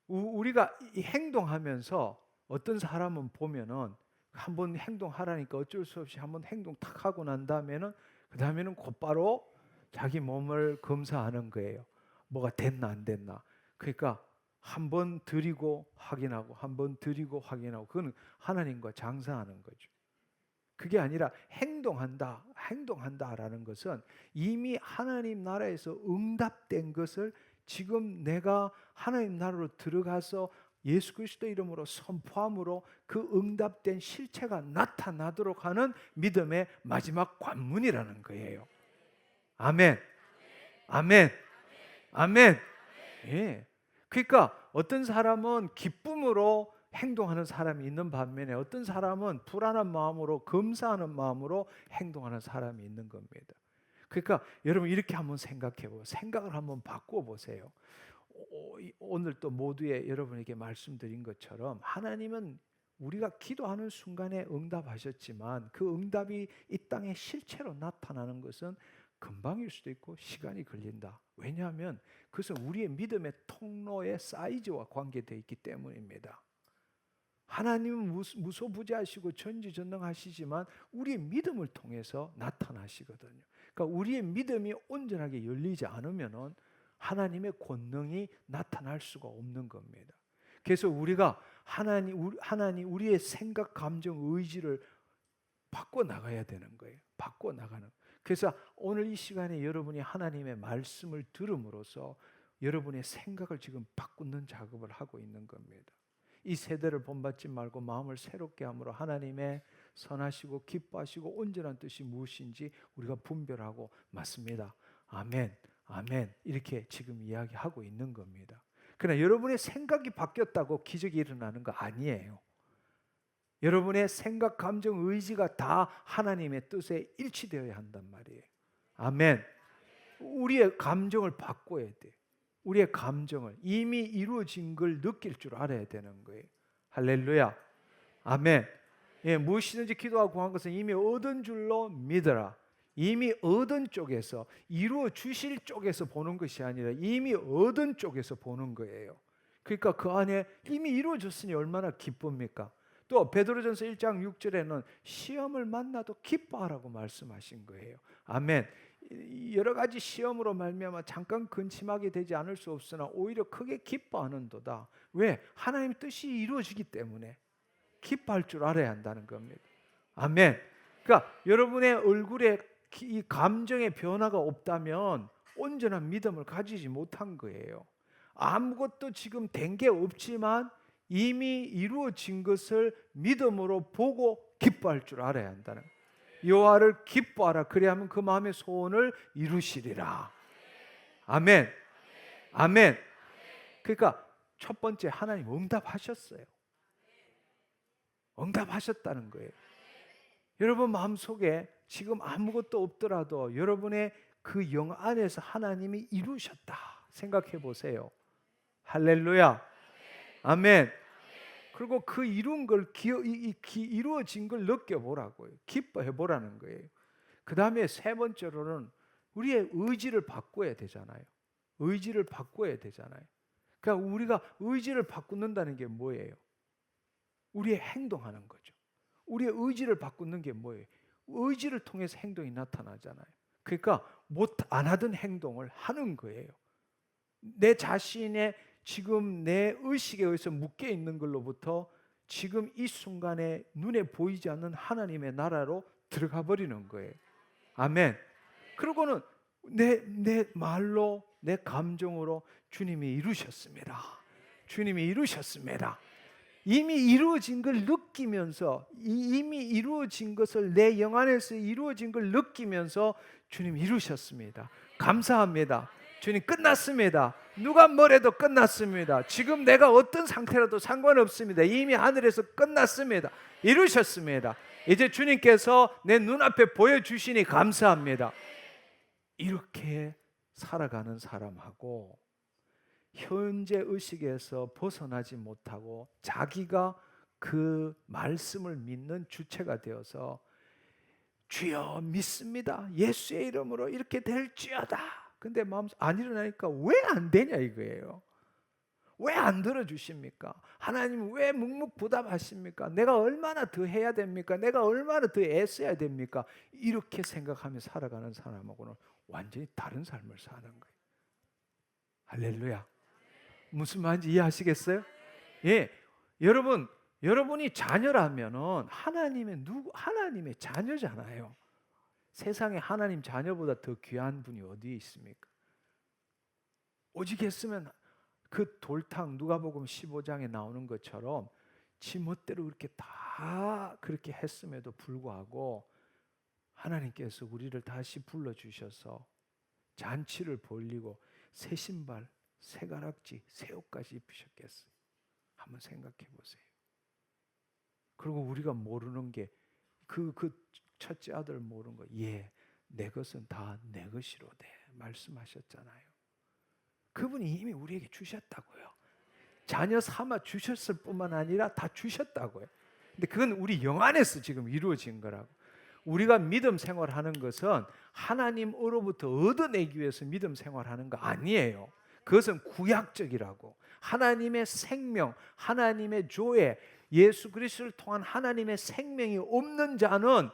우리가 이 행동하면서 어떤 사람은 보면은 한번 행동하라니까 어쩔 수 없이 한번 행동 탁 하고 난 다음에는 그 다음에는 곧바로 자기 몸을 검사하는 거예요. 뭐가 됐나 안 됐나. 그러니까 한 번 드리고 확인하고 한 번 드리고 확인하고 그건 하나님과 장사하는 거죠. 그게 아니라 행동한다라는 것은 이미 하나님 나라에서 응답된 것을 지금 내가 하나님 나라로 들어가서 예수 그리스도 이름으로 선포함으로 그 응답된 실체가 나타나도록 하는 믿음의 마지막 관문이라는 거예요. 아멘. 아멘. 아멘. 예. 그러니까 어떤 사람은 기쁨으로 행동하는 사람이 있는 반면에 어떤 사람은 불안한 마음으로 검사하는 마음으로 행동하는 사람이 있는 겁니다. 그러니까 여러분 이렇게 한번 생각해 보세요. 생각을 한번 바꿔 보세요. 오늘 또 모두의 여러분에게 말씀드린 것처럼 하나님은 우리가 기도하는 순간에 응답하셨지만 그 응답이 이 땅에 실체로 나타나는 것은 금방일 수도 있고 시간이 걸린다. 왜냐하면 그것은 우리의 믿음의 통로의 사이즈와 관계되어 있기 때문입니다. 하나님은 무소부재하시고 전지전능하시지만 우리의 믿음을 통해서 나타나시거든요. 그러니까 우리의 믿음이 온전하게 열리지 않으면 하나님의 권능이 나타날 수가 없는 겁니다. 그래서 우리가 하나님 우리의 생각, 감정, 의지를 바꿔 나가야 되는 거예요. 바꿔 나가는. 그래서 오늘 이 시간에 여러분이 하나님의 말씀을 들음으로써 여러분의 생각을 지금 바꾸는 작업을 하고 있는 겁니다. 이 세대를 본받지 말고 마음을 새롭게 함으로 하나님의 선하시고 기뻐하시고 온전한 뜻이 무엇인지 우리가 분별하고 맞습니다. 아멘, 아멘 이렇게 지금 이야기하고 있는 겁니다. 그러나 여러분의 생각이 바뀌었다고 기적이 일어나는 거 아니에요. 여러분의 생각, 감정, 의지가 다 하나님의 뜻에 일치되어야 한단 말이에요. 아멘. 우리의 감정을 바꿔야 돼. 우리의 감정을 이미 이루어진 걸 느낄 줄 알아야 되는 거예요. 할렐루야. 아멘. 예, 무엇이든지 기도하고 구한 것은 이미 얻은 줄로 믿어라. 이미 얻은 쪽에서 이루어 주실 쪽에서 보는 것이 아니라 이미 얻은 쪽에서 보는 거예요. 그러니까 그 안에 이미 이루어졌으니 얼마나 기쁩니까? 또 베드로전서 1장 6절에는 시험을 만나도 기뻐하라고 말씀하신 거예요. 아멘. 여러 가지 시험으로 말미암아 잠깐 근심하게 되지 않을 수 없으나 오히려 크게 기뻐하는도다. 왜? 하나님 뜻이 이루어지기 때문에 기뻐할 줄 알아야 한다는 겁니다. 아멘. 그러니까 여러분의 얼굴에 이 감정의 변화가 없다면 온전한 믿음을 가지지 못한 거예요. 아무것도 지금 된 게 없지만 이미 이루어진 것을 믿음으로 보고 기뻐할 줄 알아야 한다는 거예요. 여호와를 기뻐하라. 그리하면 그 마음의 소원을 이루시리라. 아멘. 아멘. 그러니까 첫 번째 하나님 응답하셨어요. 응답하셨다는 거예요. 여러분 마음속에 지금 아무것도 없더라도 여러분의 그 영 안에서 하나님이 이루셨다 생각해 보세요. 할렐루야. 아멘. 그리고 그 이룬 걸 이루어진 걸 느껴보라고요. 기뻐해 보라는 거예요. 그 다음에 세 번째로는 우리의 의지를 바꿔야 되잖아요. 의지를 바꿔야 되잖아요. 그러니까 우리가 의지를 바꾼다는 게 뭐예요? 우리의 행동하는 거죠. 우리의 의지를 바꾸는 게 뭐예요? 의지를 통해서 행동이 나타나잖아요. 그러니까 안 하던 행동을 하는 거예요. 내 자신의 지금 내 의식에 의해서 묶여 있는 걸로부터 지금 이 순간에 눈에 보이지 않는 하나님의 나라로 들어가 버리는 거예요. 아멘. 그리고는 내 말로 내 감정으로 주님이 이루셨습니다. 주님이 이루셨습니다. 이미 이루어진 걸 느끼면서 이미 이루어진 것을 내 영 안에서 이루어진 걸 느끼면서 주님 이루셨습니다. 감사합니다. 주님 끝났습니다. 누가 뭐래도 끝났습니다. 지금 내가 어떤 상태라도 상관없습니다. 이미 하늘에서 끝났습니다. 이루셨습니다. 이제 주님께서 내 눈앞에 보여주시니 감사합니다. 이렇게 살아가는 사람하고 현재 의식에서 벗어나지 못하고 자기가 그 말씀을 믿는 주체가 되어서 주여 믿습니다. 예수의 이름으로 이렇게 될지어다. 근데 마음 안 일어나니까 왜 안 되냐 이거예요. 왜 안 들어주십니까? 하나님 왜 묵묵부답하십니까? 내가 얼마나 더 해야 됩니까? 내가 얼마나 더 애써야 됩니까? 이렇게 생각하며 살아가는 사람하고는 완전히 다른 삶을 사는 거예요. 할렐루야. 무슨 말인지 이해하시겠어요? 예, 여러분이 자녀라면은 하나님의 자녀잖아요. 세상에 하나님 자녀보다 더 귀한 분이 어디에 있습니까? 오직 했으면 그 돌탕 누가복음 15장에 나오는 것처럼 지멋대로 그렇게 다 그렇게 했음에도 불구하고 하나님께서 우리를 다시 불러주셔서 잔치를 벌리고 새 신발, 새 가락지, 새 옷까지 입히셨겠어요. 한번 생각해 보세요. 그리고 우리가 모르는 게 그 첫째 아들 모르는 거, 예, 내 것은 다 내 것이로되 말씀하셨잖아요. 그분이 이미 우리에게 주셨다고요. 자녀 삼아 주셨을 뿐만 아니라 다 주셨다고요. 근데 그건 우리 영 안에서 지금 이루어진 거라고. 우리가 믿음 생활하는 것은 하나님으로부터 얻어내기 위해서 믿음 생활하는 거 아니에요. 그것은 구약적이라고. 하나님의 생명, 하나님의 조회, 예수 그리스도를 통한 하나님의 생명이 없는 자는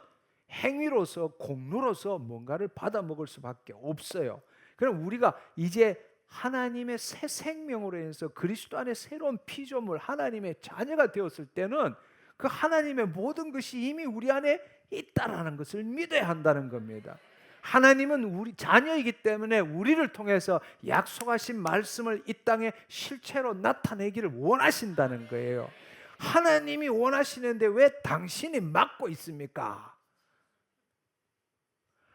행위로서 공로로서 뭔가를 받아 먹을 수밖에 없어요. 그럼 우리가 이제 하나님의 새 생명으로 인해서 그리스도 안에 새로운 피조물 하나님의 자녀가 되었을 때는 그 하나님의 모든 것이 이미 우리 안에 있다라는 것을 믿어야 한다는 겁니다. 하나님은 우리 자녀이기 때문에 우리를 통해서 약속하신 말씀을 이 땅에 실체로 나타내기를 원하신다는 거예요. 하나님이 원하시는데 왜 당신이 막고 있습니까?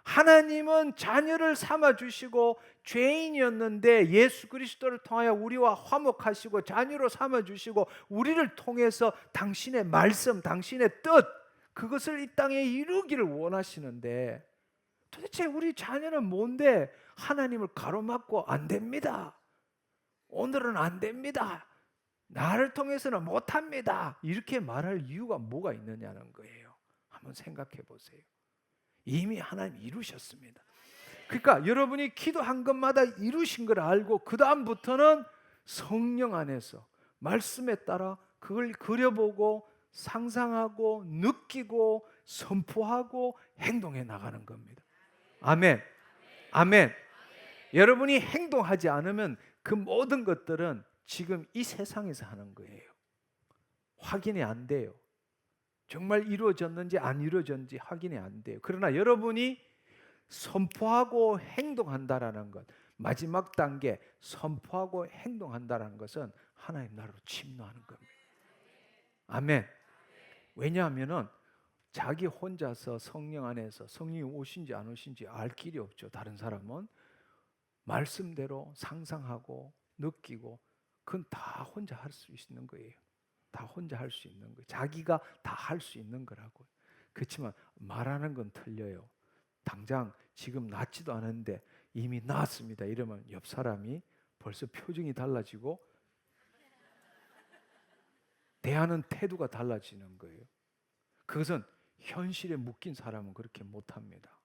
하나님은 자녀를 삼아주시고 죄인이었는데 예수 그리스도를 통하여 우리와 화목하시고 자녀로 삼아주시고 우리를 통해서 당신의 말씀, 당신의 뜻 그것을 이 땅에 이루기를 원하시는데 도대체 우리 자녀는 뭔데 하나님을 가로막고 안 됩니다. 오늘은 안 됩니다. 나를 통해서는 못합니다. 이렇게 말할 이유가 뭐가 있느냐는 거예요. 한번 생각해 보세요. 이미 하나님 이루셨습니다. 그러니까 여러분이 기도한 것마다 이루신 걸 알고 그 다음부터는 성령 안에서 말씀에 따라 그걸 그려보고 상상하고 느끼고 선포하고 행동해 나가는 겁니다. 아멘. 아멘. 여러분이 행동하지 않으면 그 모든 것들은 지금 이 세상에서 하는 거예요. 확인이 안 돼요. 정말 이루어졌는지 안 이루어졌는지 확인이 안 돼요. 그러나 여러분이 선포하고 행동한다라는 것, 마지막 단계 선포하고 행동한다라는 것은 하나님 나라로 침노하는 겁니다. 아멘. 왜냐하면은 자기 혼자서 성령 안에서 성령이 오신지 안 오신지 알 길이 없죠. 다른 사람은 말씀대로 상상하고 느끼고 그건 다 혼자 할 수 있는 거예요. 다 혼자 할 수 있는 거예요. 자기가 다 할 수 있는 거라고요. 그렇지만 말하는 건 틀려요. 당장 지금 낫지도 않은데 이미 나았습니다. 이러면 옆 사람이 벌써 표정이 달라지고 대하는 태도가 달라지는 거예요. 그것은 현실에 묶인 사람은 그렇게 못합니다.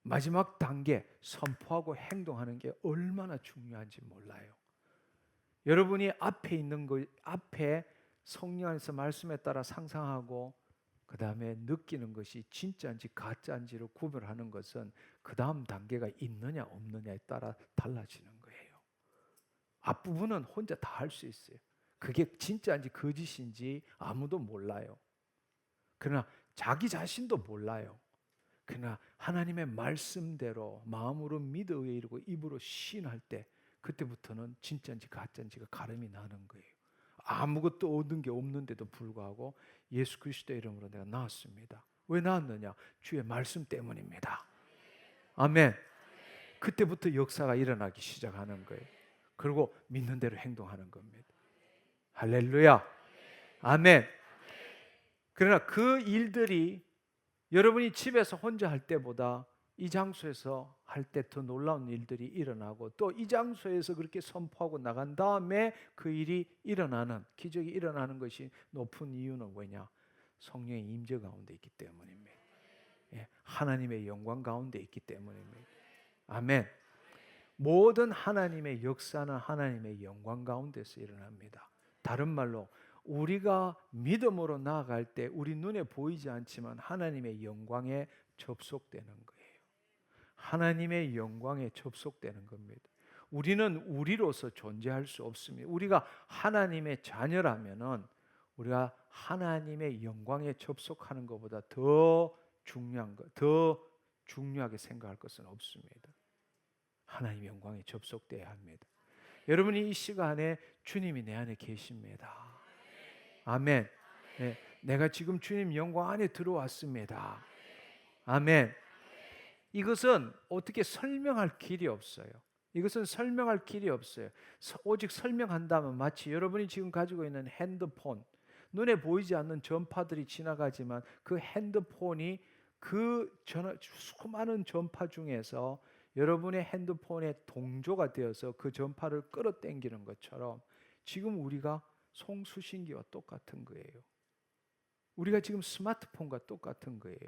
마지막 단계 선포하고 행동하는 게 얼마나 중요한지 몰라요. 여러분이 앞에 있는 것, 앞에 성령 안에서 말씀에 따라 상상하고 그 다음에 느끼는 것이 진짜인지 가짜인지를 구별하는 것은 그 다음 단계가 있느냐 없느냐에 따라 달라지는 거예요. 앞부분은 혼자 다 할 수 있어요. 그게 진짜인지 거짓인지 아무도 몰라요. 그러나 자기 자신도 몰라요. 그러나 하나님의 말씀대로 마음으로 믿어 의이르고 입으로 시인할 때 그때부터는 진짜인지 가짜인지가 가름이 나는 거예요. 아무것도 얻은 게 없는데도 불구하고 예수 그리스도의 이름으로 내가 나왔습니다. 왜 나왔느냐? 주의 말씀 때문입니다. 아멘. 그때부터 역사가 일어나기 시작하는 거예요. 그리고 믿는 대로 행동하는 겁니다. 할렐루야. 아멘. 그러나 그 일들이 여러분이 집에서 혼자 할 때보다 이 장소에서 할 때 더 놀라운 일들이 일어나고 또 이 장소에서 그렇게 선포하고 나간 다음에 그 일이 일어나는 기적이 일어나는 것이 높은 이유는 왜냐? 성령의 임재 가운데 있기 때문입니다. 예, 하나님의 영광 가운데 있기 때문입니다. 아멘. 모든 하나님의 역사는 하나님의 영광 가운데서 일어납니다. 다른 말로 우리가 믿음으로 나아갈 때 우리 눈에 보이지 않지만 하나님의 영광에 접속되는 거예요. 하나님의 영광에 접속되는 겁니다. 우리는 우리로서 존재할 수 없습니다. 우리가 하나님의 자녀라면은 우리가 하나님의 영광에 접속하는 것보다 더 중요한 것, 더 중요하게 생각할 것은 없습니다. 하나님의 영광에 접속돼야 합니다. 여러분이 이 시간에 주님이 내 안에 계십니다. 아멘. 네, 내가 지금 주님 영광 안에 들어왔습니다. 아멘. 이것은 어떻게 설명할 길이 없어요. 이것은 설명할 길이 없어요. 오직 설명한다면 마치 여러분이 지금 가지고 있는 핸드폰, 눈에 보이지 않는 전파들이 지나가지만 그 핸드폰이 그 수많은 전파 중에서 여러분의 핸드폰에 동조가 되어서 그 전파를 끌어당기는 것처럼 지금 우리가 송수신기와 똑같은 거예요. 우리가 지금 스마트폰과 똑같은 거예요.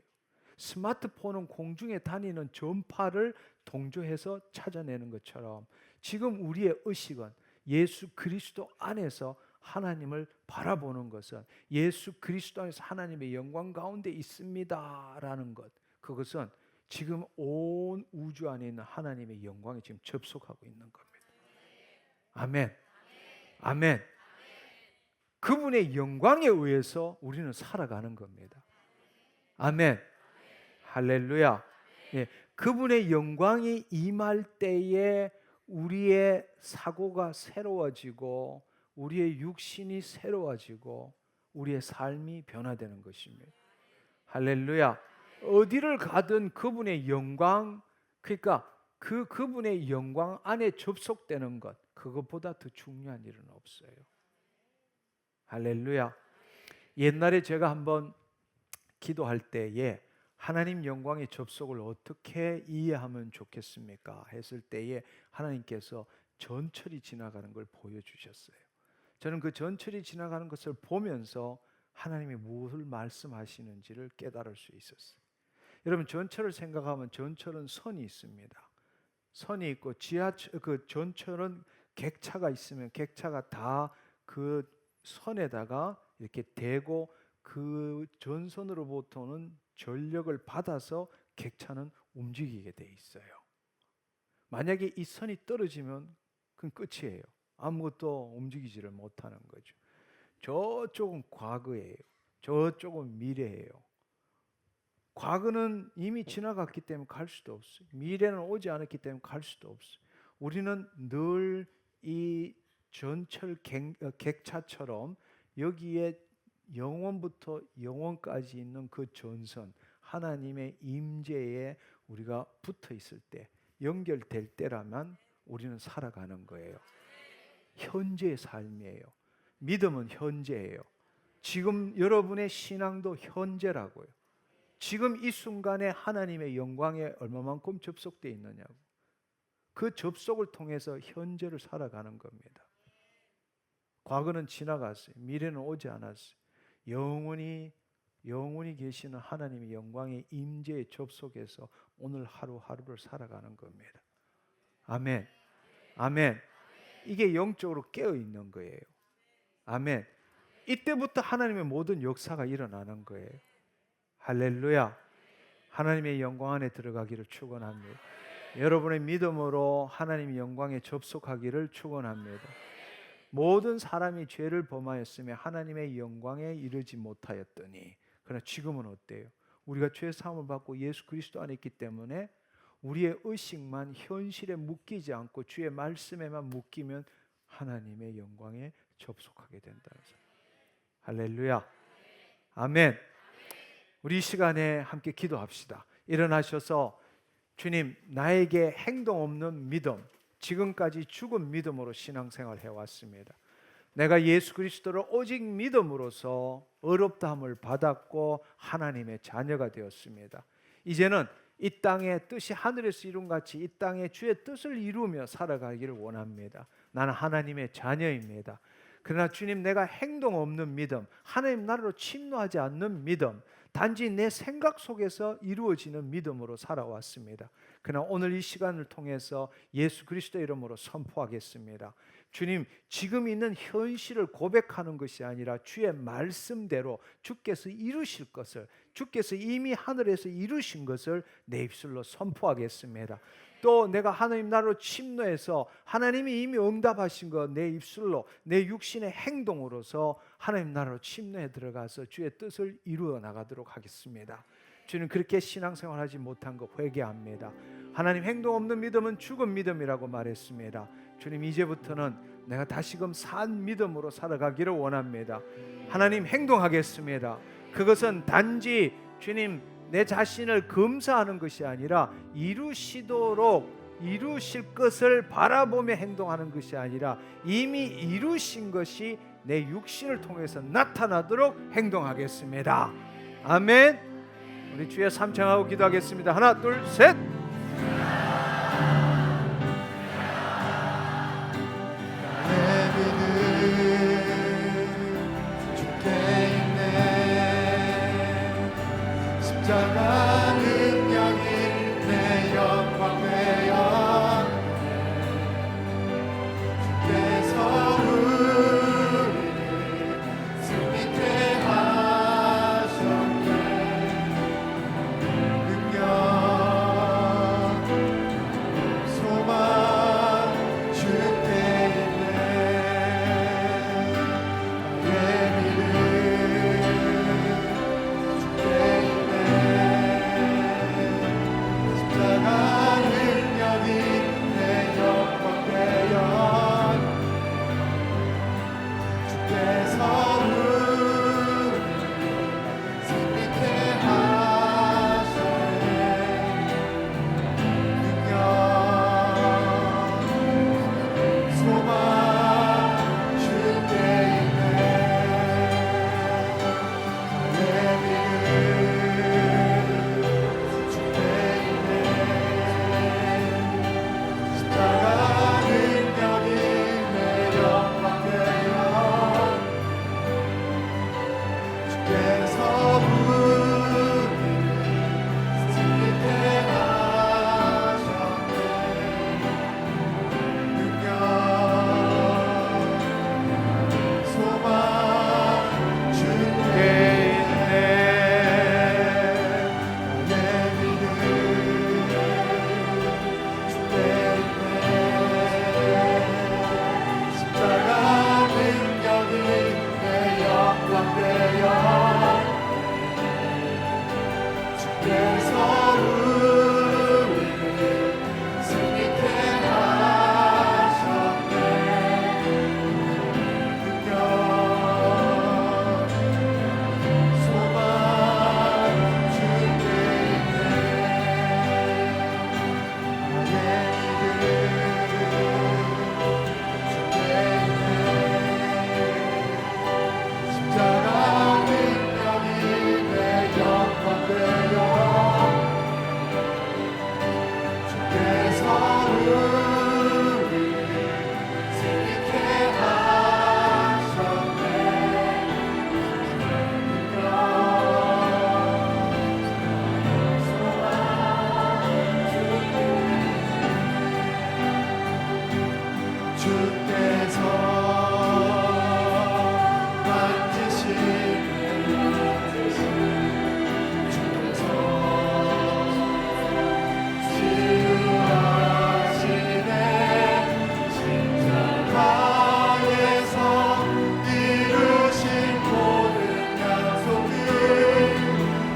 스마트폰은 공중에 다니는 전파를 동조해서 찾아내는 것처럼 지금 우리의 의식은 예수 그리스도 안에서 하나님을 바라보는 것은 예수 그리스도 안에서 하나님의 영광 가운데 있습니다라는 것, 그것은 지금 온 우주 안에 있는 하나님의 영광에 지금 접속하고 있는 겁니다. 아멘. 아멘. 그분의 영광에 의해서 우리는 살아가는 겁니다. 아멘. 할렐루야. 예, 그분의 영광이 임할 때에 우리의 사고가 새로워지고 우리의 육신이 새로워지고 우리의 삶이 변화되는 것입니다. 할렐루야. 어디를 가든 그분의 영광, 그러니까 그분의 영광 안에 접속되는 것, 그것보다 더 중요한 일은 없어요. 할렐루야. 옛날에 제가 한번 기도할 때에 하나님 영광의 접속을 어떻게 이해하면 좋겠습니까? 했을 때에 하나님께서 전철이 지나가는 걸 보여주셨어요. 저는 그 전철이 지나가는 것을 보면서 하나님이 무엇을 말씀하시는지를 깨달을 수 있었어요. 여러분, 전철을 생각하면 전철은 선이 있습니다. 선이 있고 그 전철은 객차가 있으면 객차가 다 그 선에다가 이렇게 대고 그 전선으로부터는 전력을 받아서 객차는 움직이게 돼 있어요. 만약에 이 선이 떨어지면 그건 끝이에요. 아무것도 움직이지를 못하는 거죠. 저쪽은 과거예요. 저쪽은 미래예요. 과거는 이미 지나갔기 때문에 갈 수도 없어요. 미래는 오지 않았기 때문에 갈 수도 없어요. 우리는 늘 이 전철 객차처럼 여기에 영원부터 영원까지 있는 그 전선, 하나님의 임재에 우리가 붙어 있을 때, 연결될 때라면 우리는 살아가는 거예요. 현재의 삶이에요. 믿음은 현재예요. 지금 여러분의 신앙도 현재라고요. 지금 이 순간에 하나님의 영광에 얼마만큼 접속되어 있느냐고. 그 접속을 통해서 현재를 살아가는 겁니다. 과거는 지나갔어요. 미래는 오지 않았어요. 영원히 계시는 하나님의 영광의 임재에 접속해서 오늘 하루하루를 살아가는 겁니다. 아멘. 아멘. 이게 영적으로 깨어 있는 거예요. 아멘. 이때부터 하나님의 모든 역사가 일어나는 거예요. 할렐루야. 하나님의 영광 안에 들어가기를 축원합니다. 여러분의 믿음으로 하나님의 영광에 접속하기를 축원합니다. 모든 사람이 죄를 범하였으며 하나님의 영광에 이르지 못하였더니, 그러나 지금은 어때요? 우리가 죄 사함을 받고 예수 그리스도 안에 있기 때문에 우리의 의식만 현실에 묶이지 않고 주의 말씀에만 묶이면 하나님의 영광에 접속하게 된다는 거예요. 할렐루야. 아멘. 우리 이 시간에 함께 기도합시다. 일어나셔서 주님, 나에게 행동 없는 믿음, 지금까지 죽은 믿음으로 신앙생활 해왔습니다. 내가 예수 그리스도를 오직 믿음으로써 의롭다함을 받았고 하나님의 자녀가 되었습니다. 이제는 이 땅의 뜻이 하늘에서 이룬 같이 이 땅의 주의 뜻을 이루며 살아가기를 원합니다. 나는 하나님의 자녀입니다. 그러나 주님, 내가 행동 없는 믿음, 하나님 나라로 침노하지 않는 믿음, 단지 내 생각 속에서 이루어지는 믿음으로 살아왔습니다. 그러나 오늘 이 시간을 통해서 예수 그리스도의 이름으로 선포하겠습니다. 주님, 지금 있는 현실을 고백하는 것이 아니라 주의 말씀대로 주께서 이루실 것을, 주께서 이미 하늘에서 이루신 것을 내 입술로 선포하겠습니다. 또 내가 하나님 나라로 침노해서 하나님이 이미 응답하신 것 내 입술로, 내 육신의 행동으로서 하나님 나라로 침노해 들어가서 주의 뜻을 이루어 나가도록 하겠습니다. 주님, 그렇게 신앙생활하지 못한 것 회개합니다. 하나님, 행동 없는 믿음은 죽은 믿음이라고 말했습니다. 주님, 이제부터는 내가 다시금 산 믿음으로 살아가기를 원합니다. 하나님, 행동하겠습니다. 그것은 단지 주님 내 자신을 검사하는 것이 아니라 이루시도록 이루실 것을 바라보며 행동하는 것이 아니라 이미 이루신 것이 내 육신을 통해서 나타나도록 행동하겠습니다. 아멘. 우리 주여 삼창하고 기도하겠습니다. 하나, 둘, 셋.
내 믿음 주께 있네. 십자가 능력이 내 영광 되어 주께서 우리를 승리케 하셨네. 능력 소망 주께 있네. 내 믿음 주께 있네. 십자가 능력이 내 영광 되어 주께서 우리를 승리케 하셨네. 능력 소망 주께 있네. 내 믿음 주께 있네. 십자가 능력이 내 영광 되어 주께서 우리를 승리케 하셨네. 능력 소망 주께 있네. 내 믿음 주께 있네. 십자가 능력이 내 영광 되어 주께서 우리를 승리케 하셨네. 능력 소망 주께 있네. 내 믿음 주께 있네. 십자가 능력이 내 영광 되어 주께서 우리를 승리케 하셨네. 능력 소망 주께서 주께서 치유하시네. 십자가에서 이루신 모든 약속을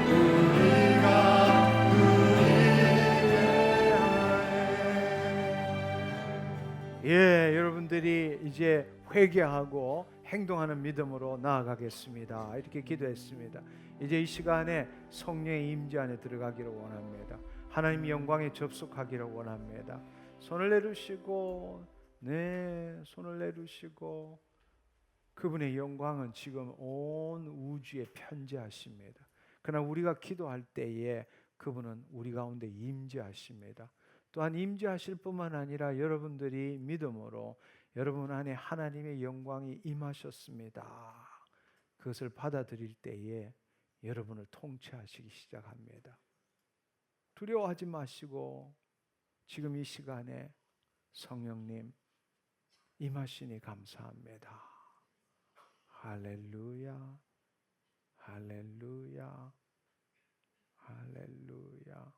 우리가 누리게 하네.
예, 여러분들이 이제 회개하고 행동하는 믿음으로 나아가겠습니다. 이렇게 기도했습니다. 이제 이 시간에 성령의 임재 안에 들어가기를 원합니다. 하나님 영광에 접속하기를 원합니다. 손을 내리시고, 네, 손을 내리시고, 그분의 영광은 지금 온 우주에 편재하십니다. 그러나 우리가 기도할 때에 그분은 우리 가운데 임재하십니다. 또한 임재하실 뿐만 아니라 여러분들이 믿음으로 여러분 안에 하나님의 영광이 임하셨습니다. 그것을 받아들일 때에 여러분을 통치하시기 시작합니다. 두려워하지 마시고 지금 이 시간에 성령님 임하시니 감사합니다. 할렐루야, 할렐루야, 할렐루야,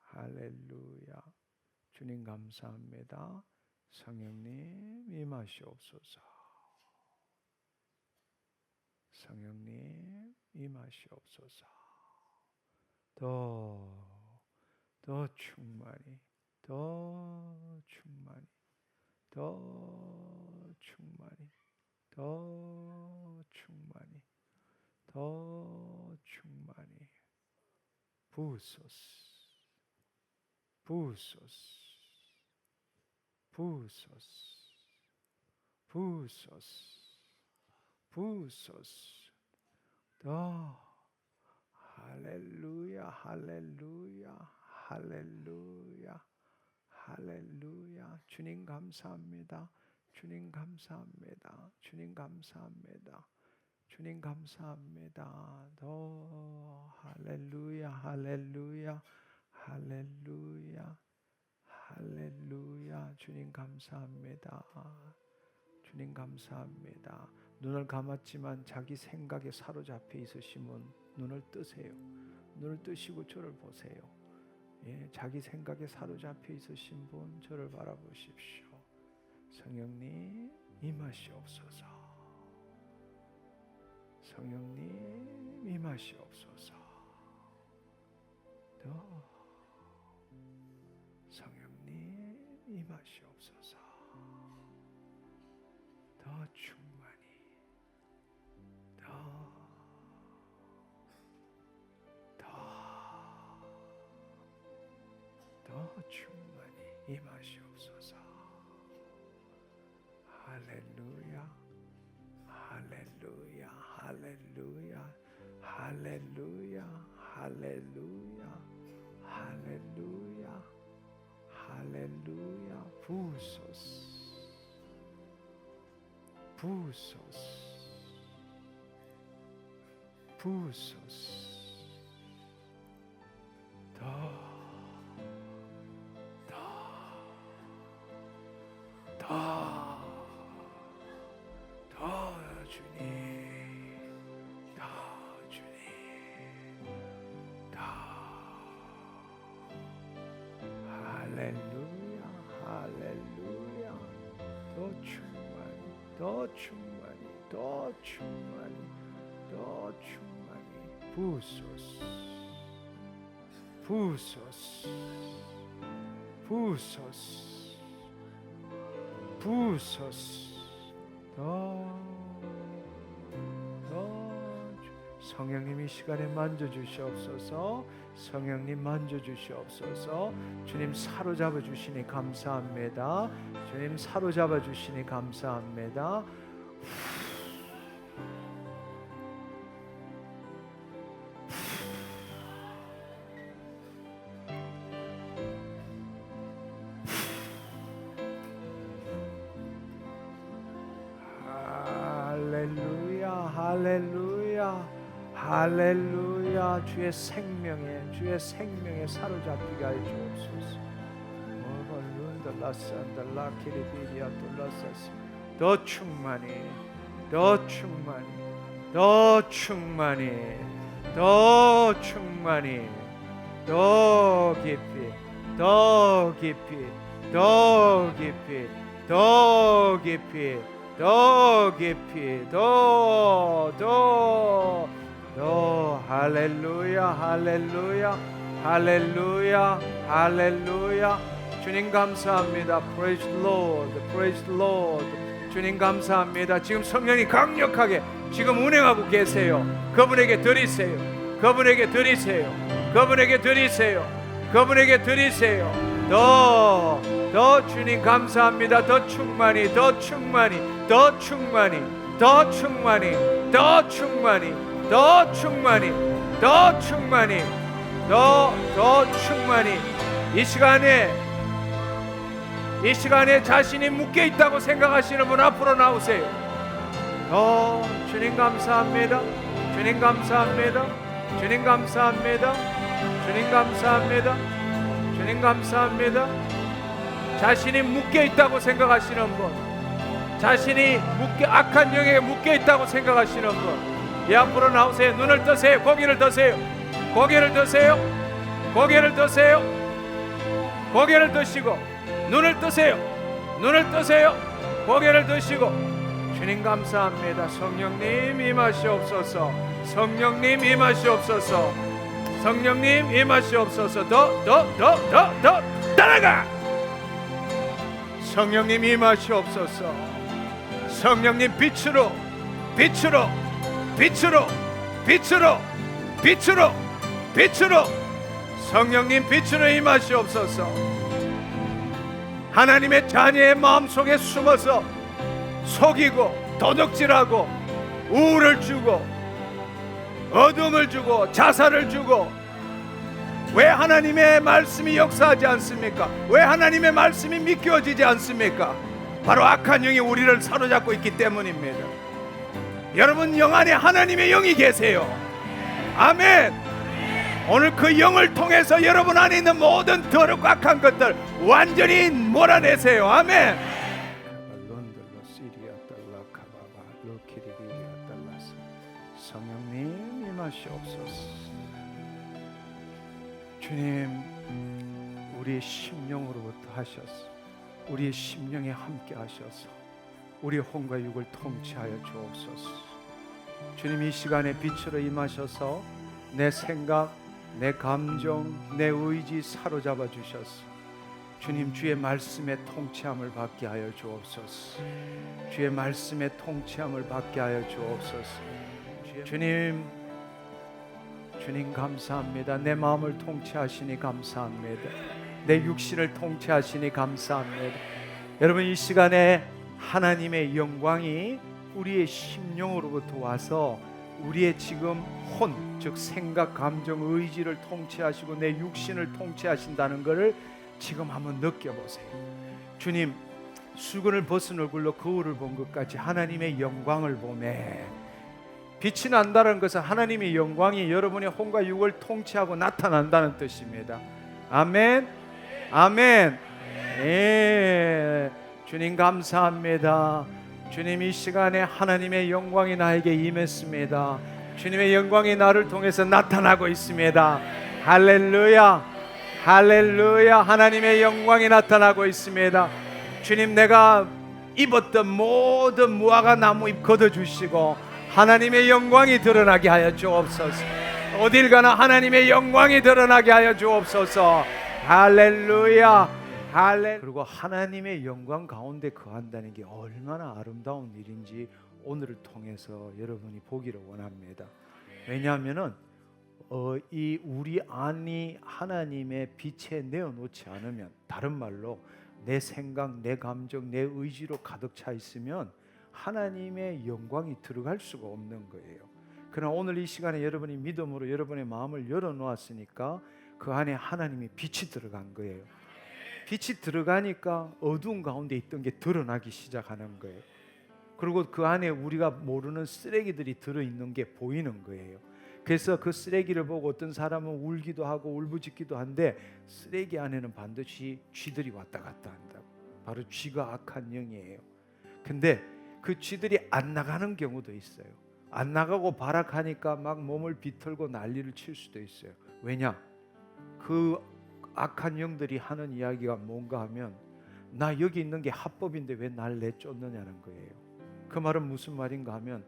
할렐루야. 주님 감사합니다. 성령님 임하시옵소서. 성령님 임하시옵소서. 더 충만히, 더 충만히, 더 충만히, 더 충만히, 더 충만히. 부소스, 부소스, 부소스, 부소스, 부소스. 더 할렐루야, 할렐루야, 할렐루야, 할렐루야. 주님 감사합니다. 주님 감사합니다. 주님 감사합니다. 주님 감사합니다. 더 할렐루야, 할렐루야, 할렐루야, 할렐루야. 주님 감사합니다. 주님 감사합니다. 눈을 감았지만 자기 생각에 사로잡혀 있으시면 눈을 뜨세요. 눈을 뜨시고 저를 보세요. 예, 자기 생각에 사로잡혀 있으신 분 저를 바라보십시오. 성령님 임하시옵소서. 성령님 임하시옵소서. 더 성령님 임하시옵소서. 더 충만히, 더 충만히 임하시옵소서. 할렐루야, 할렐루야, 할렐루야, 할렐루야, 할렐루야, 할렐루야, 할렐루야. 부소스, 부소스, 부소스. 더 주님, 더 주님, 더. 할렐루야, 할렐루야. 더 충만히, 더 충만히, 더 충만히, 더 충만히. 부소스, 부소스, 부소스, 부소스. 성령님 이 시간에 만져주시옵소서. 성령님 만져주시옵소서. 주님 사로잡아 주시니 감사합니다. 주님 사로잡아 주시니 감사합니다. 할렐루야, 할렐루야, 할렐루야. 주의 생명에 사로잡히게 하여 주옵소서. 더 충만히, 더 충만히, 더 충만히, 더 충만히, 더 깊이, 더 깊이, 더 깊이, 더 깊이, 더 깊이, 더 할렐루야, 할렐루야, 할렐루야, 할렐루야. 주님 감사합니다. Praise the Lord, Praise the Lord. 주님 감사합니다. 지금 성령이 강력하게 지금 운행하고 계세요. 그분에게 드리세요. 그분에게 드리세요. 그분에게 드리세요. 그분에게 드리세요. 더 주님 감사합니다. 더 충만히, 더 충만히, 더 충만히, 더 충만히, 더 충만히, 더 충만히, 더 충만히, 더 충만히. 이 시간에 자신이 묶여 있다고 생각하시는 분 앞으로 나오세요. 주님 감사합니다. 주님 감사합니다. 주님 감사합니다. 주님 감사합니다. 주님 감사합니다. 자신이 묶여 있다고 생각하시는 분, 자신이 악한 영에 묶여 있다고 생각하시는 분, 이 앞으로 나오세요. 눈을 뜨세요. 고개를 드세요. 고개를 드세요. 고개를 드세요. 고개를 드시고 눈을 뜨세요. 눈을 뜨세요. 고개를 드시고 주님 감사합니다. 성령님 임하시옵소서. 성령님 임하시옵소서. 성령님 임하시옵소서. 더 따라가. 성령님 임하시옵소서. 성령님 빛으로 빛으로 빛으로 빛으로 빛으로 빛으로 성령님 빛으로 임하시옵소서. 하나님의 자녀의 마음속에 숨어서 속이고 도둑질하고 우울을 주고 어둠을 주고 자살을 주고 왜 하나님의 말씀이 역사하지 않습니까? 왜 하나님의 말씀이 믿겨지지 않습니까? 바로 악한 영이 우리를 사로잡고 있기 때문입니다. 여러분 영 안에 하나님의 영이 계세요. 아멘. 오늘 그 영을 통해서 여러분 안에 있는 모든 더럽고 악한 것들 완전히 몰아내세요. 아멘. 성령님 임하시옵소서. 주님, 우리의 심령으로부터 하셔서 우리의 심령에 함께 하셔서 우리의 혼과 육을 통치하여 주옵소서. 주님, 이 시간에 빛으로 임하셔서 내 생각, 내 감정, 내 의지 사로잡아 주셔서 주님, 주의 말씀에 통치함을 받게 하여 주옵소서. 주의 말씀에 통치함을 받게 하여 주옵소서. 주님, 주님 감사합니다. 내 마음을 통치하시니 감사합니다. 내 육신을 통치하시니 감사합니다. 여러분, 이 시간에 하나님의 영광이 우리의 심령으로부터 와서 우리의 지금 혼, 즉 생각, 감정, 의지를 통치하시고 내 육신을 통치하신다는 것을 지금 한번 느껴보세요. 주님, 수건을 벗은 얼굴로 거울을 본 것 같이 하나님의 영광을 보매 빛이 난다는 것은 하나님의 영광이 여러분의 혼과 육을 통치하고 나타난다는 뜻입니다. 아멘. 아멘. 예. 주님 감사합니다. 주님, 이 시간에 하나님의 영광이 나에게 임했습니다. 주님의 영광이 나를 통해서 나타나고 있습니다. 할렐루야. 할렐루야. 하나님의 영광이 나타나고 있습니다. 주님, 내가 입었던 모든 무화과 나무 잎 걷어주시고 하나님의 영광이 드러나게 하여 주옵소서. 어딜 가나 하나님의 영광이 드러나게 하여 주옵소서. 할렐루야. 할렐루야. 그리고 하나님의 영광 가운데 거한다는 게 얼마나 아름다운 일인지 오늘을 통해서 여러분이 보기를 원합니다. 왜냐하면은 이 우리 안이 하나님의 빛에 내어놓지 않으면, 다른 말로 내 생각, 내 감정, 내 의지로 가득 차 있으면 하나님의 영광이 들어갈 수가 없는 거예요. 그러나 오늘 이 시간에 여러분이 믿음으로 여러분의 마음을 열어놓았으니까 그 안에 하나님의 빛이 들어간 거예요. 빛이 들어가니까 어두운 가운데 있던 게 드러나기 시작하는 거예요. 그리고 그 안에 우리가 모르는 쓰레기들이 들어있는 게 보이는 거예요. 그래서 그 쓰레기를 보고 어떤 사람은 울기도 하고 울부짖기도 한데 쓰레기 안에는 반드시 쥐들이 왔다 갔다 한다고. 바로 쥐가 악한 영이에요. 근데 그 쥐들이 안 나가는 경우도 있어요. 안 나가고 발악하니까 막 몸을 비틀고 난리를 칠 수도 있어요. 왜냐? 그 악한 영들이 하는 이야기가 뭔가 하면 나 여기 있는 게 합법인데 왜 날 내쫓느냐는 거예요. 그 말은 무슨 말인가 하면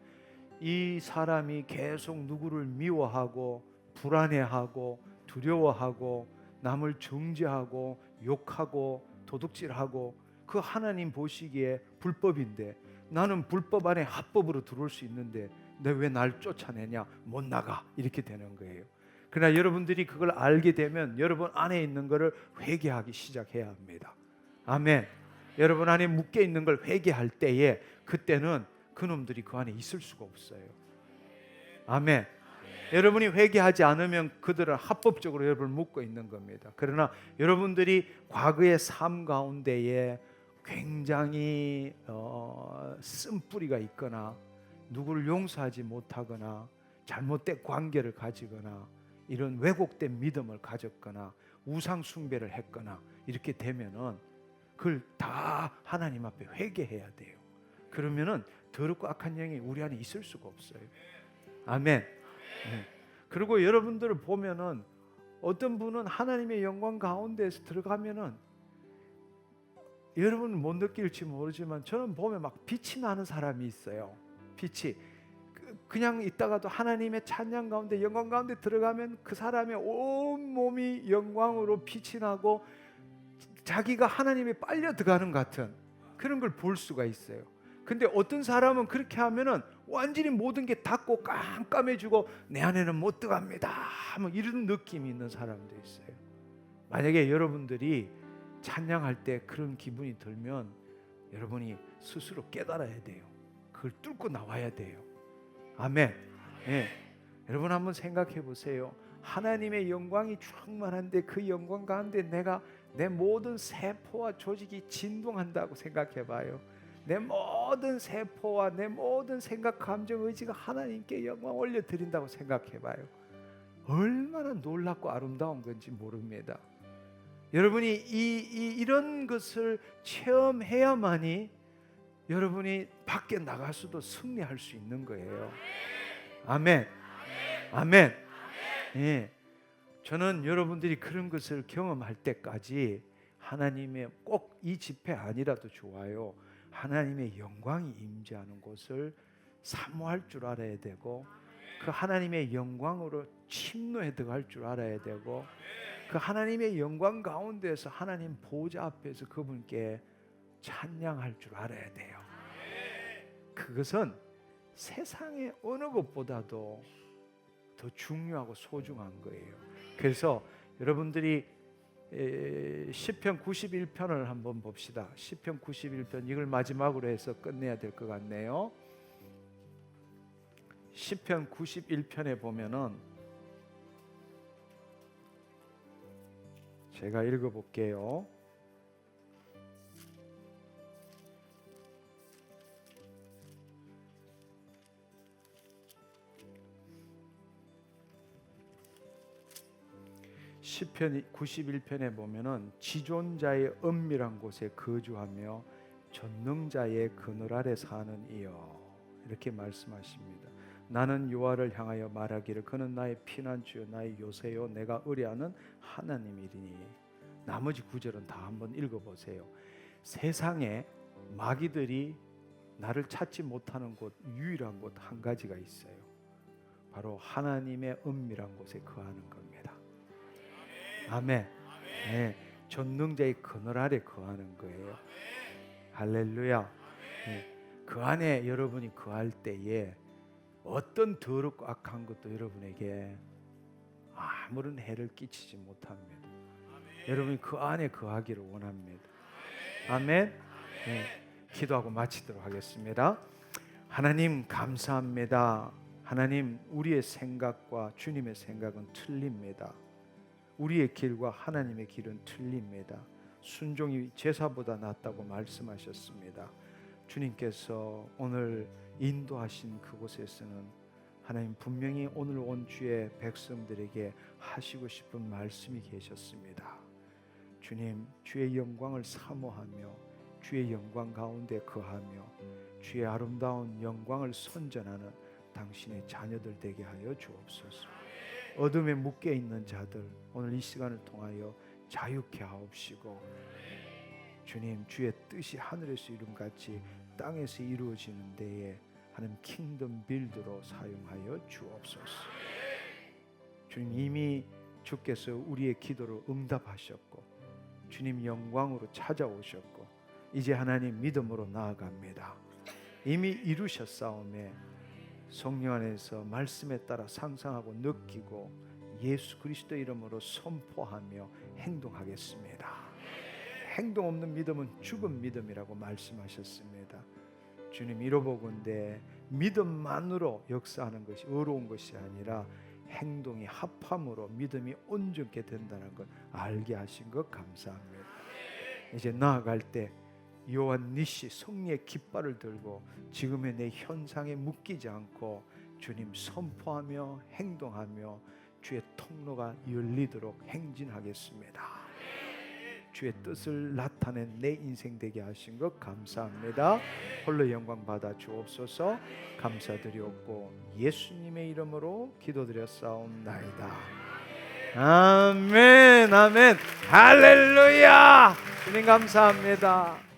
이 사람이 계속 누구를 미워하고 불안해하고 두려워하고 남을 정죄하고 욕하고 도둑질하고 그 하나님 보시기에 불법인데 나는 불법 안에 합법으로 들어올 수 있는데 너 왜 날 쫓아내냐, 못 나가, 이렇게 되는 거예요. 그러나 여러분들이 그걸 알게 되면 여러분 안에 있는 것을 회개하기 시작해야 합니다. 아멘. 여러분 안에 묶여 있는 걸 회개할 때에 그때는 그놈들이 그 안에 있을 수가 없어요. 아멘. 여러분이 회개하지 않으면 그들은 합법적으로 여러분을 묶고 있는 겁니다. 그러나 여러분들이 과거의 삶 가운데에 굉장히 쓴뿌리가 있거나 누구를 용서하지 못하거나 잘못된 관계를 가지거나 이런 왜곡된 믿음을 가졌거나 우상 숭배를 했거나 이렇게 되면은 그걸 다 하나님 앞에 회개해야 돼요. 그러면은 더럽고 악한 영이 우리 안에 있을 수가 없어요. 아멘. 네. 그리고 여러분들을 보면은 어떤 분은 하나님의 영광 가운데에서 들어가면은 여러분은 못 느낄지 모르지만 저는 보면 막 빛이 나는 사람이 있어요. 빛이 그냥 있다가도 하나님의 찬양 가운데 영광 가운데 들어가면 그 사람의 온 몸이 영광으로 빛이 나고 자기가 하나님에 빨려 들어가는 것 같은 그런 걸 볼 수가 있어요. 근데 어떤 사람은 그렇게 하면은 완전히 모든 게 닫고 깜깜해지고 내 안에는 못 들어갑니다. 뭐 이런 느낌이 있는 사람도 있어요. 만약에 여러분들이 찬양할 때 그런 기분이 들면 여러분이 스스로 깨달아야 돼요. 그걸 뚫고 나와야 돼요. 아멘. 네. 여러분 한번 생각해 보세요. 하나님의 영광이 충만한데 그 영광 가운데 내가 내 모든 세포와 조직이 진동한다고 생각해 봐요. 내 모든 세포와 내 모든 생각, 감정, 의지가 하나님께 영광 올려드린다고 생각해 봐요. 얼마나 놀랍고 아름다운 건지 모릅니다. 여러분이 이런 것을 체험해야만이 여러분이 밖에 나가서도 승리할 수 있는 거예요. 아멘. 아멘. 예. 저는 여러분들이 그런 것을 경험할 때까지 하나님의 꼭 이 집회 아니라도 좋아요. 하나님의 영광이 임재하는 곳을 사모할 줄 알아야 되고 그 하나님의 영광으로 침노해 들어갈 줄 알아야 되고 그 하나님의 영광 가운데서 하나님 보좌 앞에서 그분께 찬양할 줄 알아야 돼요. 그것은 세상의 어느 것보다도 더 중요하고 소중한 거예요. 그래서 여러분들이 시편 91편을 한번 봅시다. 시편 91편 이걸 마지막으로 해서 끝내야 될 것 같네요. 시편 91편에 보면은 제가 읽어볼게요. 시편 91편에 보면은 지존자의 은밀한 곳에 거주하며 전능자의 그늘 아래 사는 이여 이렇게 말씀하십니다. 나는 여호와를 향하여 말하기를 그는 나의 피난주요 나의 요새요 내가 의뢰하는 하나님이리니. 나머지 구절은 다 한번 읽어보세요. 세상에 마귀들이 나를 찾지 못하는 곳 유일한 곳 한 가지가 있어요. 바로 하나님의 은밀한 곳에 거하는 겁니다. 아멘. 네, 전능자의 그늘 아래 거하는 거예요. 할렐루야. 네, 그 안에 여러분이 거할 때에 어떤 더럽고 악한 것도 여러분에게 아무런 해를 끼치지 못합니다. 여러분이 그 안에 거하기를 원합니다. 아멘. 네, 기도하고 마치도록 하겠습니다. 하나님 감사합니다. 하나님 우리의 생각과 주님의 생각은 틀립니다. 우리의 길과 하나님의 길은 틀립니다. 순종이 제사보다 낫다고 말씀하셨습니다. 주님께서 오늘 인도하신 그곳에서는 하나님 분명히 오늘 온 주의 백성들에게 하시고 싶은 말씀이 계셨습니다. 주님, 주의 영광을 사모하며 주의 영광 가운데 거하며 주의 아름다운 영광을 선전하는 당신의 자녀들 되게 하여 주옵소서. 어둠에 묶여 있는 자들 오늘 이 시간을 통하여 자유케 하옵시고 주님 주의 뜻이 하늘에서 이룬같이 땅에서 이루어지는 데에 하나님 킹덤 빌드로 사용하여 주옵소서. 주님 이미 주께서 우리의 기도를 응답하셨고 주님 영광으로 찾아오셨고 이제 하나님 믿음으로 나아갑니다. 이미 이루셨사오매 성령 안에서 말씀에 따라 상상하고 느끼고 예수 그리스도 이름으로 선포하며 행동하겠습니다. 행동 없는 믿음은 죽은 믿음이라고 말씀하셨습니다. 주님 이로보건대 믿음만으로 역사하는 것이 어려운 것이 아니라 행동이 합함으로 믿음이 온전케 된다는 걸 알게 하신 것 감사합니다. 이제 나아갈 때 요한 니시 승리의 깃발을 들고 지금의 내 현상에 묶이지 않고 주님 선포하며 행동하며 주의 통로가 열리도록 행진하겠습니다. 주의 뜻을 나타낸 내 인생 되게 하신 것 감사합니다. 홀로 영광 받아 주옵소서. 감사드리옵고 예수님의 이름으로 기도드렸사옵나이다. 아멘, 아멘, 할렐루야. 주님 감사합니다.